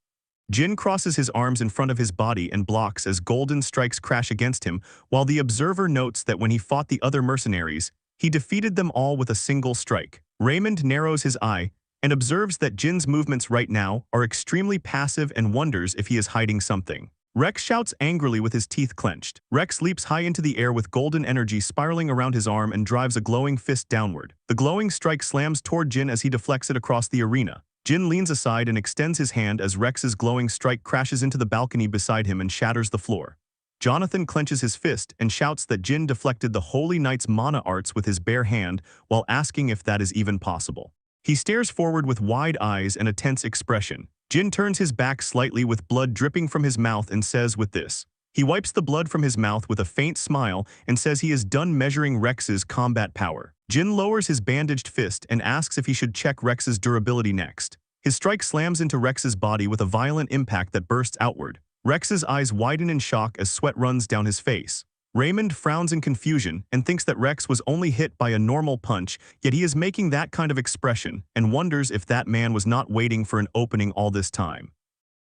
Jin crosses his arms in front of his body and blocks as golden strikes crash against him, while the observer notes that when he fought the other mercenaries, he defeated them all with a single strike. Raymond narrows his eye and observes that Jin's movements right now are extremely passive and wonders if he is hiding something. Rex shouts angrily with his teeth clenched. Rex leaps high into the air with golden energy spiraling around his arm and drives a glowing fist downward. The glowing strike slams toward Jin as he deflects it across the arena. Jin leans aside and extends his hand as Rex's glowing strike crashes into the balcony beside him and shatters the floor. Jonathan clenches his fist and shouts that Jin deflected the Holy Knight's mana arts with his bare hand while asking if that is even possible. He stares forward with wide eyes and a tense expression. Jin turns his back slightly with blood dripping from his mouth and says with this. He wipes the blood from his mouth with a faint smile and says he is done measuring Rex's combat power. Jin lowers his bandaged fist and asks if he should check Rex's durability next. His strike slams into Rex's body with a violent impact that bursts outward. Rex's eyes widen in shock as sweat runs down his face. Raymond frowns in confusion and thinks that Rex was only hit by a normal punch, yet he is making that kind of expression and wonders if that man was not waiting for an opening all this time.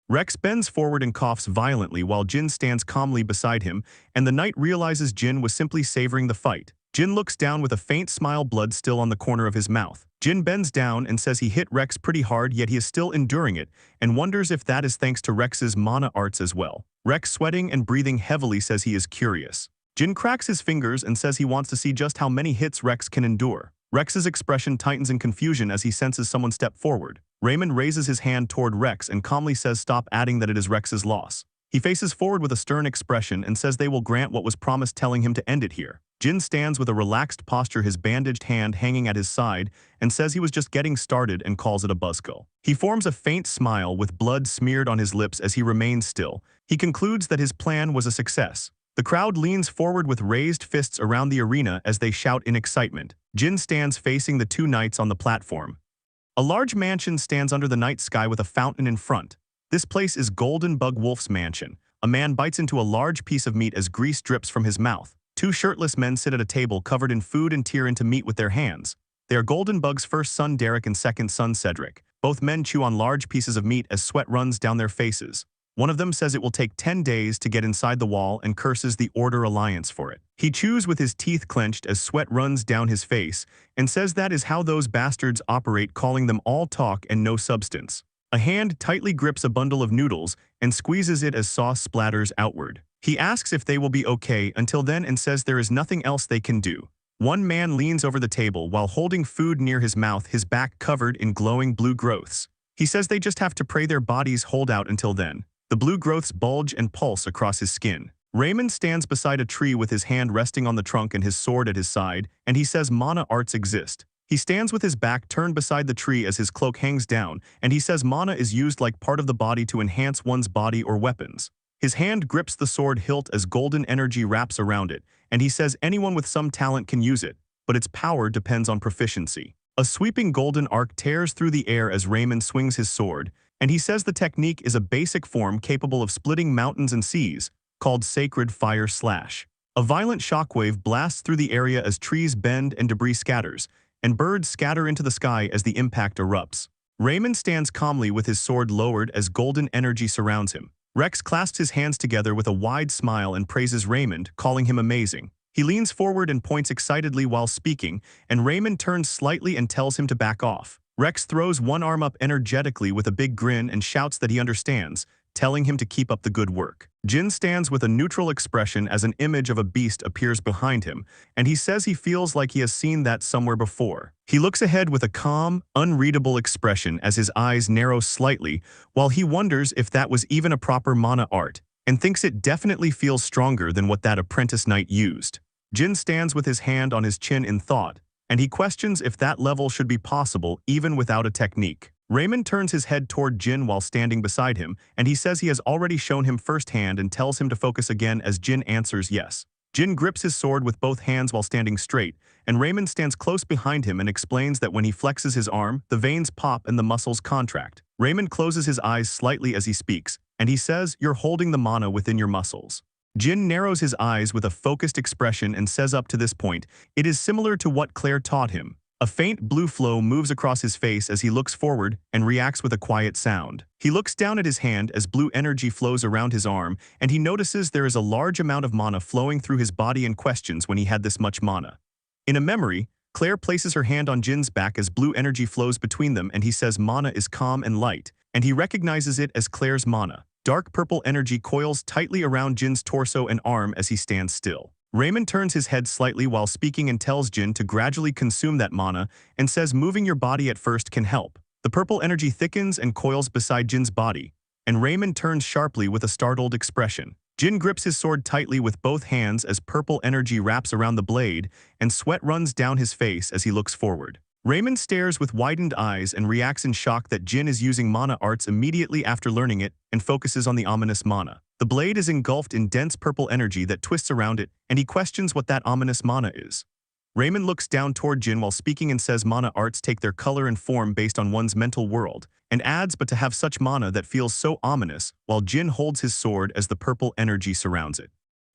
Rex bends forward and coughs violently while Jin stands calmly beside him, and the knight realizes Jin was simply savoring the fight. Jin looks down with a faint smile, blood still on the corner of his mouth. Jin bends down and says he hit Rex pretty hard, yet he is still enduring it, and wonders if that is thanks to Rex's mana arts as well. Rex, sweating and breathing heavily, says he is curious. Jin cracks his fingers and says he wants to see just how many hits Rex can endure. Rex's expression tightens in confusion as he senses someone step forward. Raymond raises his hand toward Rex and calmly says stop, adding that it is Rex's loss. He faces forward with a stern expression and says they will grant what was promised, telling him to end it here. Jin stands with a relaxed posture, his bandaged hand hanging at his side, and says he was just getting started and calls it a buzzkill. He forms a faint smile with blood smeared on his lips as he remains still. He concludes that his plan was a success. The crowd leans forward with raised fists around the arena as they shout in excitement. Jin stands facing the two knights on the platform. A large mansion stands under the night sky with a fountain in front. This place is Golden Bug Wolf's mansion, A man bites into a large piece of meat as grease drips from his mouth. Two shirtless men sit at a table covered in food and tear into meat with their hands. They are Golden Bug's first son Derek and second son Cedric. Both men chew on large pieces of meat as sweat runs down their faces. One of them says it will take 10 days to get inside the wall and curses the Order Alliance for it. He chews with his teeth clenched as sweat runs down his face and says that is how those bastards operate, calling them all talk and no substance. A hand tightly grips a bundle of noodles and squeezes it as sauce splatters outward. He asks if they will be okay until then and says there is nothing else they can do. One man leans over the table while holding food near his mouth, his back covered in glowing blue growths. He says they just have to pray their bodies hold out until then. The blue growths bulge and pulse across his skin. Raymond stands beside a tree with his hand resting on the trunk and his sword at his side, and he says mana arts exist. He stands with his back turned beside the tree as his cloak hangs down, and he says mana is used like part of the body to enhance one's body or weapons. His hand grips the sword hilt as golden energy wraps around it, and he says anyone with some talent can use it, but its power depends on proficiency. A sweeping golden arc tears through the air as Raymond swings his sword, and he says the technique is a basic form capable of splitting mountains and seas, called Sacred Fire Slash. A violent shockwave blasts through the area as trees bend and debris scatters, and birds scatter into the sky as the impact erupts. Raymond stands calmly with his sword lowered as golden energy surrounds him. Rex clasps his hands together with a wide smile and praises Raymond, calling him amazing. He leans forward and points excitedly while speaking, and Raymond turns slightly and tells him to back off. Rex throws one arm up energetically with a big grin and shouts that he understands, telling him to keep up the good work. Jin stands with a neutral expression as an image of a beast appears behind him, and he says he feels like he has seen that somewhere before. He looks ahead with a calm, unreadable expression as his eyes narrow slightly, while he wonders if that was even a proper mana art, and thinks it definitely feels stronger than what that apprentice knight used. Jin stands with his hand on his chin in thought, and he questions if that level should be possible even without a technique. Raymond turns his head toward Jin while standing beside him, and he says he has already shown him firsthand and tells him to focus again as Jin answers yes. Jin grips his sword with both hands while standing straight, and Raymond stands close behind him and explains that when he flexes his arm, the veins pop and the muscles contract. Raymond closes his eyes slightly as he speaks, and he says, "You're holding the mana within your muscles." Jin narrows his eyes with a focused expression and says up to this point, it is similar to what Claire taught him. A faint blue flow moves across his face as he looks forward and reacts with a quiet sound. He looks down at his hand as blue energy flows around his arm, and he notices there is a large amount of mana flowing through his body and questions when he had this much mana. In a memory, Claire places her hand on Jin's back as blue energy flows between them, and he says mana is calm and light, and he recognizes it as Claire's mana. Dark purple energy coils tightly around Jin's torso and arm as he stands still. Raymond turns his head slightly while speaking and tells Jin to gradually consume that mana and says moving your body at first can help. The purple energy thickens and coils beside Jin's body, and Raymond turns sharply with a startled expression. Jin grips his sword tightly with both hands as purple energy wraps around the blade, and sweat runs down his face as he looks forward. Raymond stares with widened eyes and reacts in shock that Jin is using mana arts immediately after learning it and focuses on the ominous mana. The blade is engulfed in dense purple energy that twists around it, and he questions what that ominous mana is. Raymond looks down toward Jin while speaking and says mana arts take their color and form based on one's mental world, and adds but to have such mana that feels so ominous while Jin holds his sword as the purple energy surrounds it.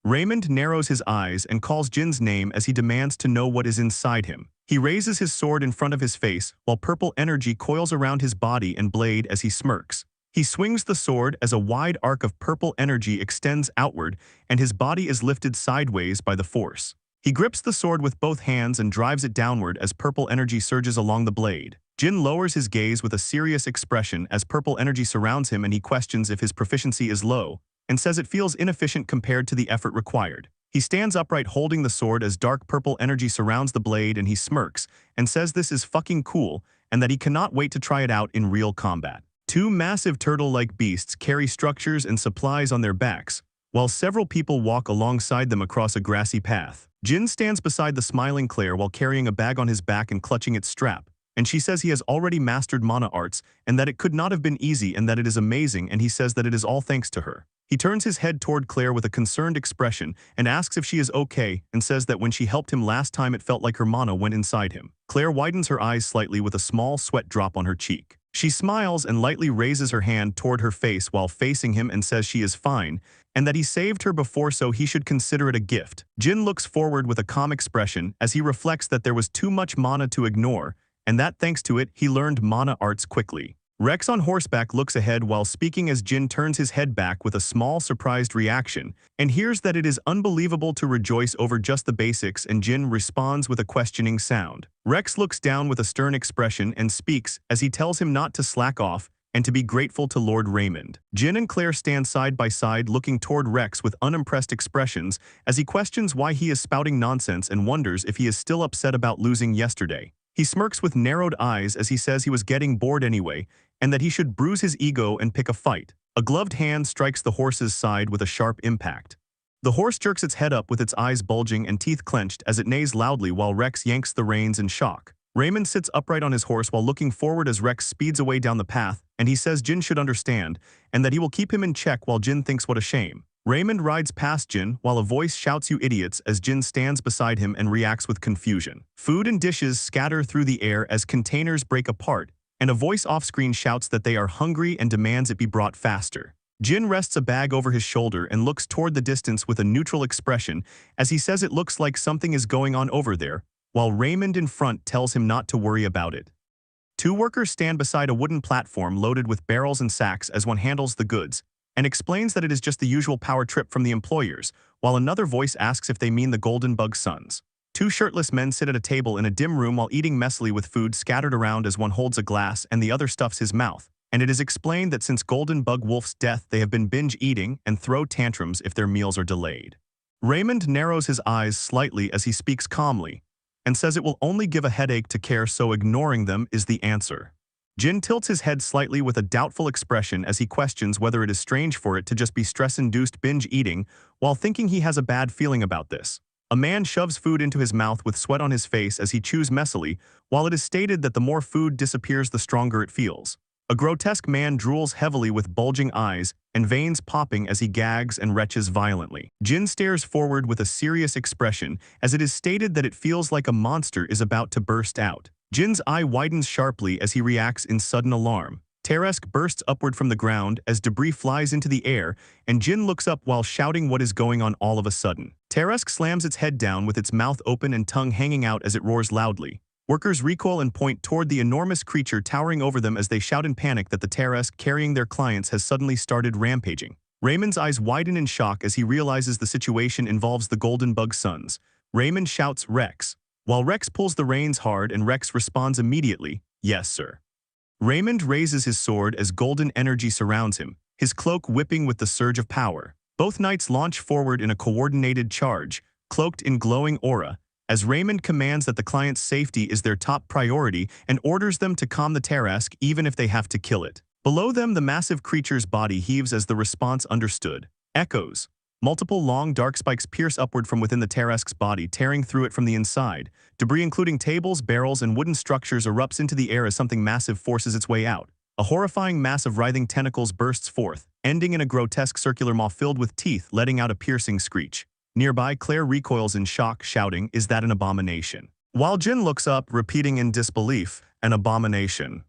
Raymond narrows his eyes and calls Jin's name as he demands to know what is inside him. He raises his sword in front of his face while purple energy coils around his body and blade as he smirks. He swings the sword as a wide arc of purple energy extends outward and his body is lifted sideways by the force. He grips the sword with both hands and drives it downward as purple energy surges along the blade. Jin lowers his gaze with a serious expression as purple energy surrounds him, and he questions if his proficiency is low and says it feels inefficient compared to the effort required. He stands upright holding the sword as dark purple energy surrounds the blade, and he smirks and says this is fucking cool and that he cannot wait to try it out in real combat. Two massive turtle-like beasts carry structures and supplies on their backs, while several people walk alongside them across a grassy path. Jin stands beside the smiling Claire while carrying a bag on his back and clutching its strap, and she says he has already mastered mana arts and that it could not have been easy and that it is amazing, and he says that it is all thanks to her. He turns his head toward Claire with a concerned expression and asks if she is okay and says that when she helped him last time it felt like her mana went inside him. Claire widens her eyes slightly with a small sweat drop on her cheek. She smiles and lightly raises her hand toward her face while facing him and says she is fine, and that he saved her before so he should consider it a gift. Jin looks forward with a calm expression as he reflects that there was too much mana to ignore, and that thanks to it, he learned mana arts quickly. Rex on horseback looks ahead while speaking as Jin turns his head back with a small surprised reaction, and hears that it is unbelievable to rejoice over just the basics, and Jin responds with a questioning sound. Rex looks down with a stern expression and speaks as he tells him not to slack off and to be grateful to Lord Raymond. Jin and Claire stand side by side looking toward Rex with unimpressed expressions as he questions why he is spouting nonsense and wonders if he is still upset about losing yesterday. He smirks with narrowed eyes as he says he was getting bored anyway, and that he should bruise his ego and pick a fight. A gloved hand strikes the horse's side with a sharp impact. The horse jerks its head up with its eyes bulging and teeth clenched as it neighs loudly while Rex yanks the reins in shock. Raymond sits upright on his horse while looking forward as Rex speeds away down the path, and he says Jin should understand, and that he will keep him in check while Jin thinks what a shame. Raymond rides past Jin while a voice shouts "You idiots" as Jin stands beside him and reacts with confusion. Food and dishes scatter through the air as containers break apart, and a voice off-screen shouts that they are hungry and demands it be brought faster. Jin rests a bag over his shoulder and looks toward the distance with a neutral expression as he says it looks like something is going on over there, while Raymond in front tells him not to worry about it. Two workers stand beside a wooden platform loaded with barrels and sacks as one handles the goods, and explains that it is just the usual power trip from the employers, while another voice asks if they mean the Golden Bug Sons. Two shirtless men sit at a table in a dim room while eating messily with food scattered around as one holds a glass and the other stuffs his mouth, and it is explained that since Golden Bug Wolf's death they have been binge-eating and throw tantrums if their meals are delayed. Raymond narrows his eyes slightly as he speaks calmly, and says it will only give a headache to care, so ignoring them is the answer. Jin tilts his head slightly with a doubtful expression as he questions whether it is strange for it to just be stress-induced binge-eating while thinking he has a bad feeling about this. A man shoves food into his mouth with sweat on his face as he chews messily, while it is stated that the more food disappears the stronger it feels. A grotesque man drools heavily with bulging eyes and veins popping as he gags and retches violently. Jin stares forward with a serious expression as it is stated that it feels like a monster is about to burst out. Jin's eye widens sharply as he reacts in sudden alarm. Teresk bursts upward from the ground as debris flies into the air, and Jin looks up while shouting what is going on all of a sudden. Teresk slams its head down with its mouth open and tongue hanging out as it roars loudly. Workers recoil and point toward the enormous creature towering over them as they shout in panic that the Teresk carrying their clients has suddenly started rampaging. Raymond's eyes widen in shock as he realizes the situation involves the Golden Bug Sons. Raymond shouts Rex, while Rex pulls the reins hard and Rex responds immediately, "Yes, sir." Raymond raises his sword as golden energy surrounds him, his cloak whipping with the surge of power. Both knights launch forward in a coordinated charge, cloaked in glowing aura, as Raymond commands that the client's safety is their top priority and orders them to calm the Teresk even if they have to kill it. Below them, the massive creature's body heaves as the response understood. Echoes. Multiple long dark spikes pierce upward from within the Teresk's body, tearing through it from the inside. Debris including tables, barrels, and wooden structures erupts into the air as something massive forces its way out. A horrifying mass of writhing tentacles bursts forth, ending in a grotesque circular maw filled with teeth, letting out a piercing screech. Nearby, Claire recoils in shock, shouting, "Is that an abomination?" While Jin looks up, repeating in disbelief, "An abomination."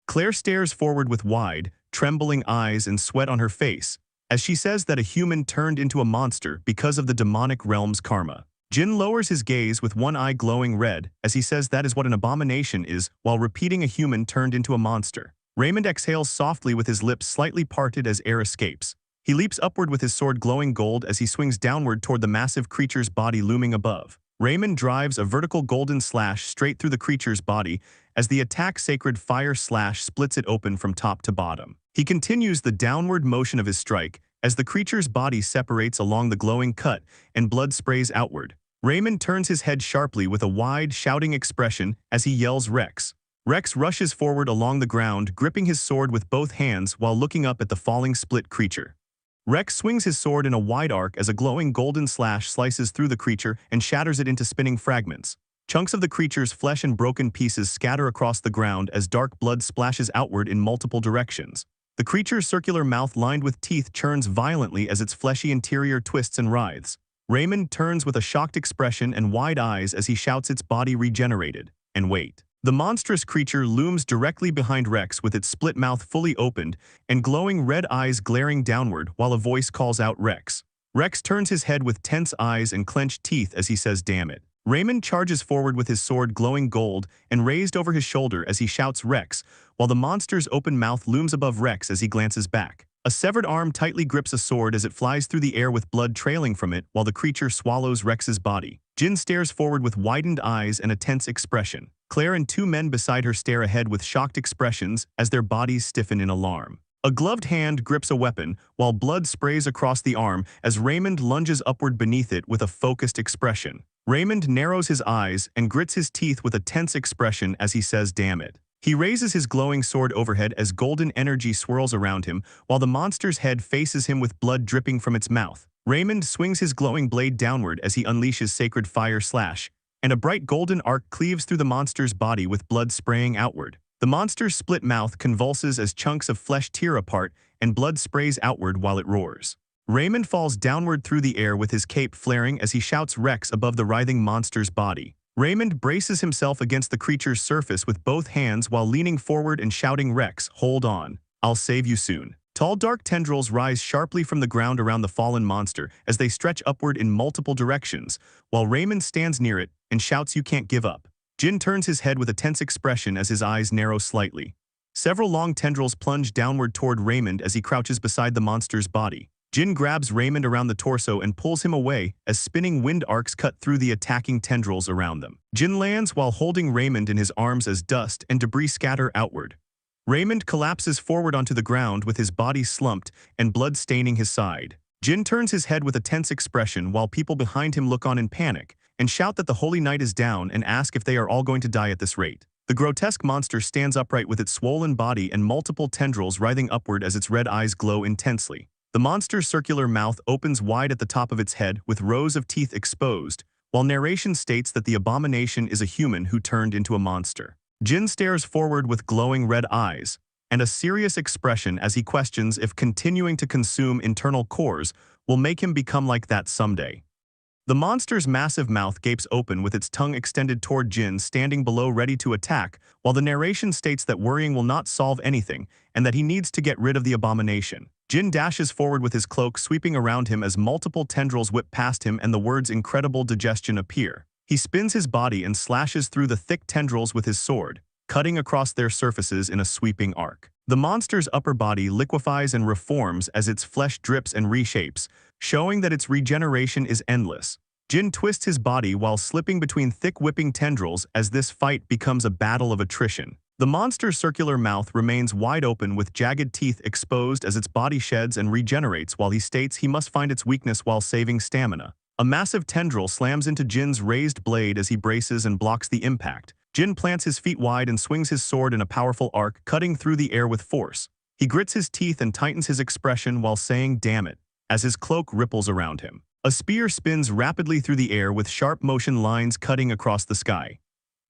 Claire stares forward with wide, trembling eyes and sweat on her face, as she says that a human turned into a monster because of the demonic realm's karma. Jin lowers his gaze with one eye glowing red as he says that is what an abomination is while repeating a human turned into a monster. Raymond exhales softly with his lips slightly parted as air escapes. He leaps upward with his sword glowing gold as he swings downward toward the massive creature's body looming above. Raymond drives a vertical golden slash straight through the creature's body as the attack sacred fire slash splits it open from top to bottom. He continues the downward motion of his strike as the creature's body separates along the glowing cut and blood sprays outward. Raymond turns his head sharply with a wide, shouting expression as he yells Rex. Rex rushes forward along the ground, gripping his sword with both hands while looking up at the falling split creature. Rex swings his sword in a wide arc as a glowing golden slash slices through the creature and shatters it into spinning fragments. Chunks of the creature's flesh and broken pieces scatter across the ground as dark blood splashes outward in multiple directions. The creature's circular mouth lined with teeth churns violently as its fleshy interior twists and writhes. Raymond turns with a shocked expression and wide eyes as he shouts its body regenerated. And wait. The monstrous creature looms directly behind Rex with its split mouth fully opened and glowing red eyes glaring downward while a voice calls out Rex. Rex turns his head with tense eyes and clenched teeth as he says, "Damn it." Raymond charges forward with his sword glowing gold and raised over his shoulder as he shouts Rex, while the monster's open mouth looms above Rex as he glances back. A severed arm tightly grips a sword as it flies through the air with blood trailing from it while the creature swallows Rex's body. Jin stares forward with widened eyes and a tense expression. Claire and two men beside her stare ahead with shocked expressions as their bodies stiffen in alarm. A gloved hand grips a weapon, while blood sprays across the arm as Raymond lunges upward beneath it with a focused expression. Raymond narrows his eyes and grits his teeth with a tense expression as he says, "Damn it." He raises his glowing sword overhead as golden energy swirls around him, while the monster's head faces him with blood dripping from its mouth. Raymond swings his glowing blade downward as he unleashes sacred fire slash, and a bright golden arc cleaves through the monster's body with blood spraying outward. The monster's split mouth convulses as chunks of flesh tear apart and blood sprays outward while it roars. Raymond falls downward through the air with his cape flaring as he shouts Rex above the writhing monster's body. Raymond braces himself against the creature's surface with both hands while leaning forward and shouting, "Rex, hold on. I'll save you soon." Tall dark tendrils rise sharply from the ground around the fallen monster as they stretch upward in multiple directions, while Raymond stands near it and shouts, "You can't give up." Jin turns his head with a tense expression as his eyes narrow slightly. Several long tendrils plunge downward toward Raymond as he crouches beside the monster's body. Jin grabs Raymond around the torso and pulls him away as spinning wind arcs cut through the attacking tendrils around them. Jin lands while holding Raymond in his arms as dust and debris scatter outward. Raymond collapses forward onto the ground with his body slumped and blood staining his side. Jin turns his head with a tense expression while people behind him look on in panic and shout that the Holy Knight is down and ask if they are all going to die at this rate. The grotesque monster stands upright with its swollen body and multiple tendrils writhing upward as its red eyes glow intensely. The monster's circular mouth opens wide at the top of its head with rows of teeth exposed, while narration states that the abomination is a human who turned into a monster. Jin stares forward with glowing red eyes and a serious expression as he questions if continuing to consume internal cores will make him become like that someday. The monster's massive mouth gapes open with its tongue extended toward Jin standing below ready to attack, while the narration states that worrying will not solve anything and that he needs to get rid of the abomination. Jin dashes forward with his cloak sweeping around him as multiple tendrils whip past him and the words "incredible digestion" appear. He spins his body and slashes through the thick tendrils with his sword, cutting across their surfaces in a sweeping arc. The monster's upper body liquefies and reforms as its flesh drips and reshapes, showing that its regeneration is endless. Jin twists his body while slipping between thick whipping tendrils as this fight becomes a battle of attrition. The monster's circular mouth remains wide open with jagged teeth exposed as its body sheds and regenerates while he states he must find its weakness while saving stamina. A massive tendril slams into Jin's raised blade as he braces and blocks the impact. Jin plants his feet wide and swings his sword in a powerful arc, cutting through the air with force. He grits his teeth and tightens his expression while saying, "Damn it," as his cloak ripples around him. A spear spins rapidly through the air with sharp motion lines cutting across the sky.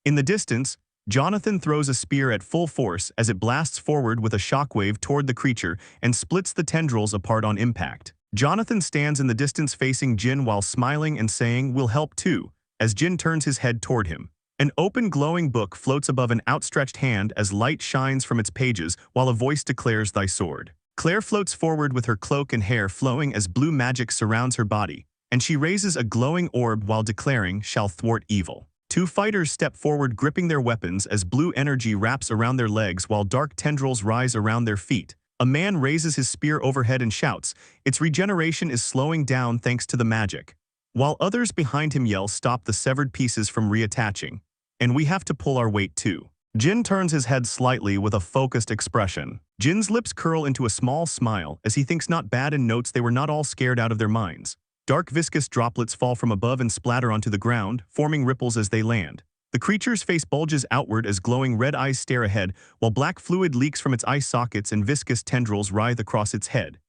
In the distance, Jonathan throws a spear at full force as it blasts forward with a shockwave toward the creature and splits the tendrils apart on impact. Jonathan stands in the distance facing Jin while smiling and saying, "We'll help too," as Jin turns his head toward him. An open glowing book floats above an outstretched hand as light shines from its pages while a voice declares, "Thy sword." Claire floats forward with her cloak and hair flowing as blue magic surrounds her body, and she raises a glowing orb while declaring, "Shall thwart evil." Two fighters step forward gripping their weapons as blue energy wraps around their legs while dark tendrils rise around their feet. A man raises his spear overhead and shouts, "Its regeneration is slowing down thanks to the magic." While others behind him yell, "Stop the severed pieces from reattaching. And we have to pull our weight too." Jin turns his head slightly with a focused expression. Jin's lips curl into a small smile as he thinks not bad and notes they were not all scared out of their minds. Dark viscous droplets fall from above and splatter onto the ground, forming ripples as they land. The creature's face bulges outward as glowing red eyes stare ahead, while black fluid leaks from its eye sockets and viscous tendrils writhe across its head.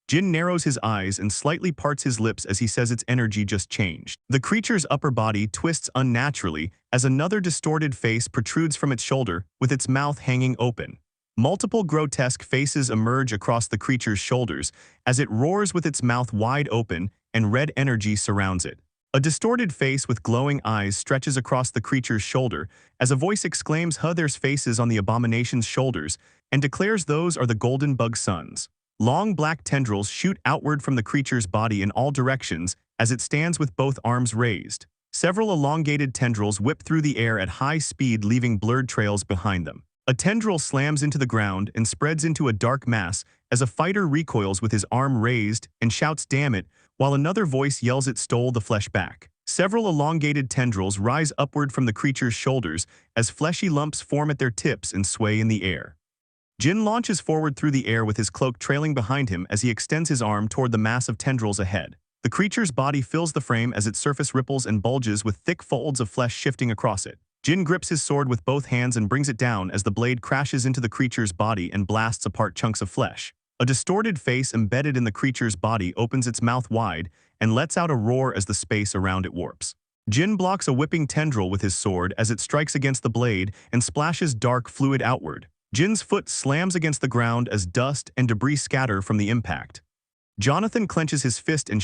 Jin narrows his eyes and slightly parts his lips as he says its energy just changed. The creature's upper body twists unnaturally as another distorted face protrudes from its shoulder, with its mouth hanging open. Multiple grotesque faces emerge across the creature's shoulders as it roars with its mouth wide open and red energy surrounds it. A distorted face with glowing eyes stretches across the creature's shoulder as a voice exclaims, "Huh, there's faces on the abomination's shoulders," and declares those are the golden bug sons. Long black tendrils shoot outward from the creature's body in all directions as it stands with both arms raised. Several elongated tendrils whip through the air at high speed, leaving blurred trails behind them. A tendril slams into the ground and spreads into a dark mass as a fighter recoils with his arm raised and shouts, "Damn it," while another voice yells it stole the flesh back. Several elongated tendrils rise upward from the creature's shoulders as fleshy lumps form at their tips and sway in the air. Jin launches forward through the air with his cloak trailing behind him as he extends his arm toward the mass of tendrils ahead. The creature's body fills the frame as its surface ripples and bulges with thick folds of flesh shifting across it. Jin grips his sword with both hands and brings it down as the blade crashes into the creature's body and blasts apart chunks of flesh. A distorted face embedded in the creature's body opens its mouth wide and lets out a roar as the space around it warps. Jin blocks a whipping tendril with his sword as it strikes against the blade and splashes dark fluid outward. Jin's foot slams against the ground as dust and debris scatter from the impact. Jonathan clenches his fist and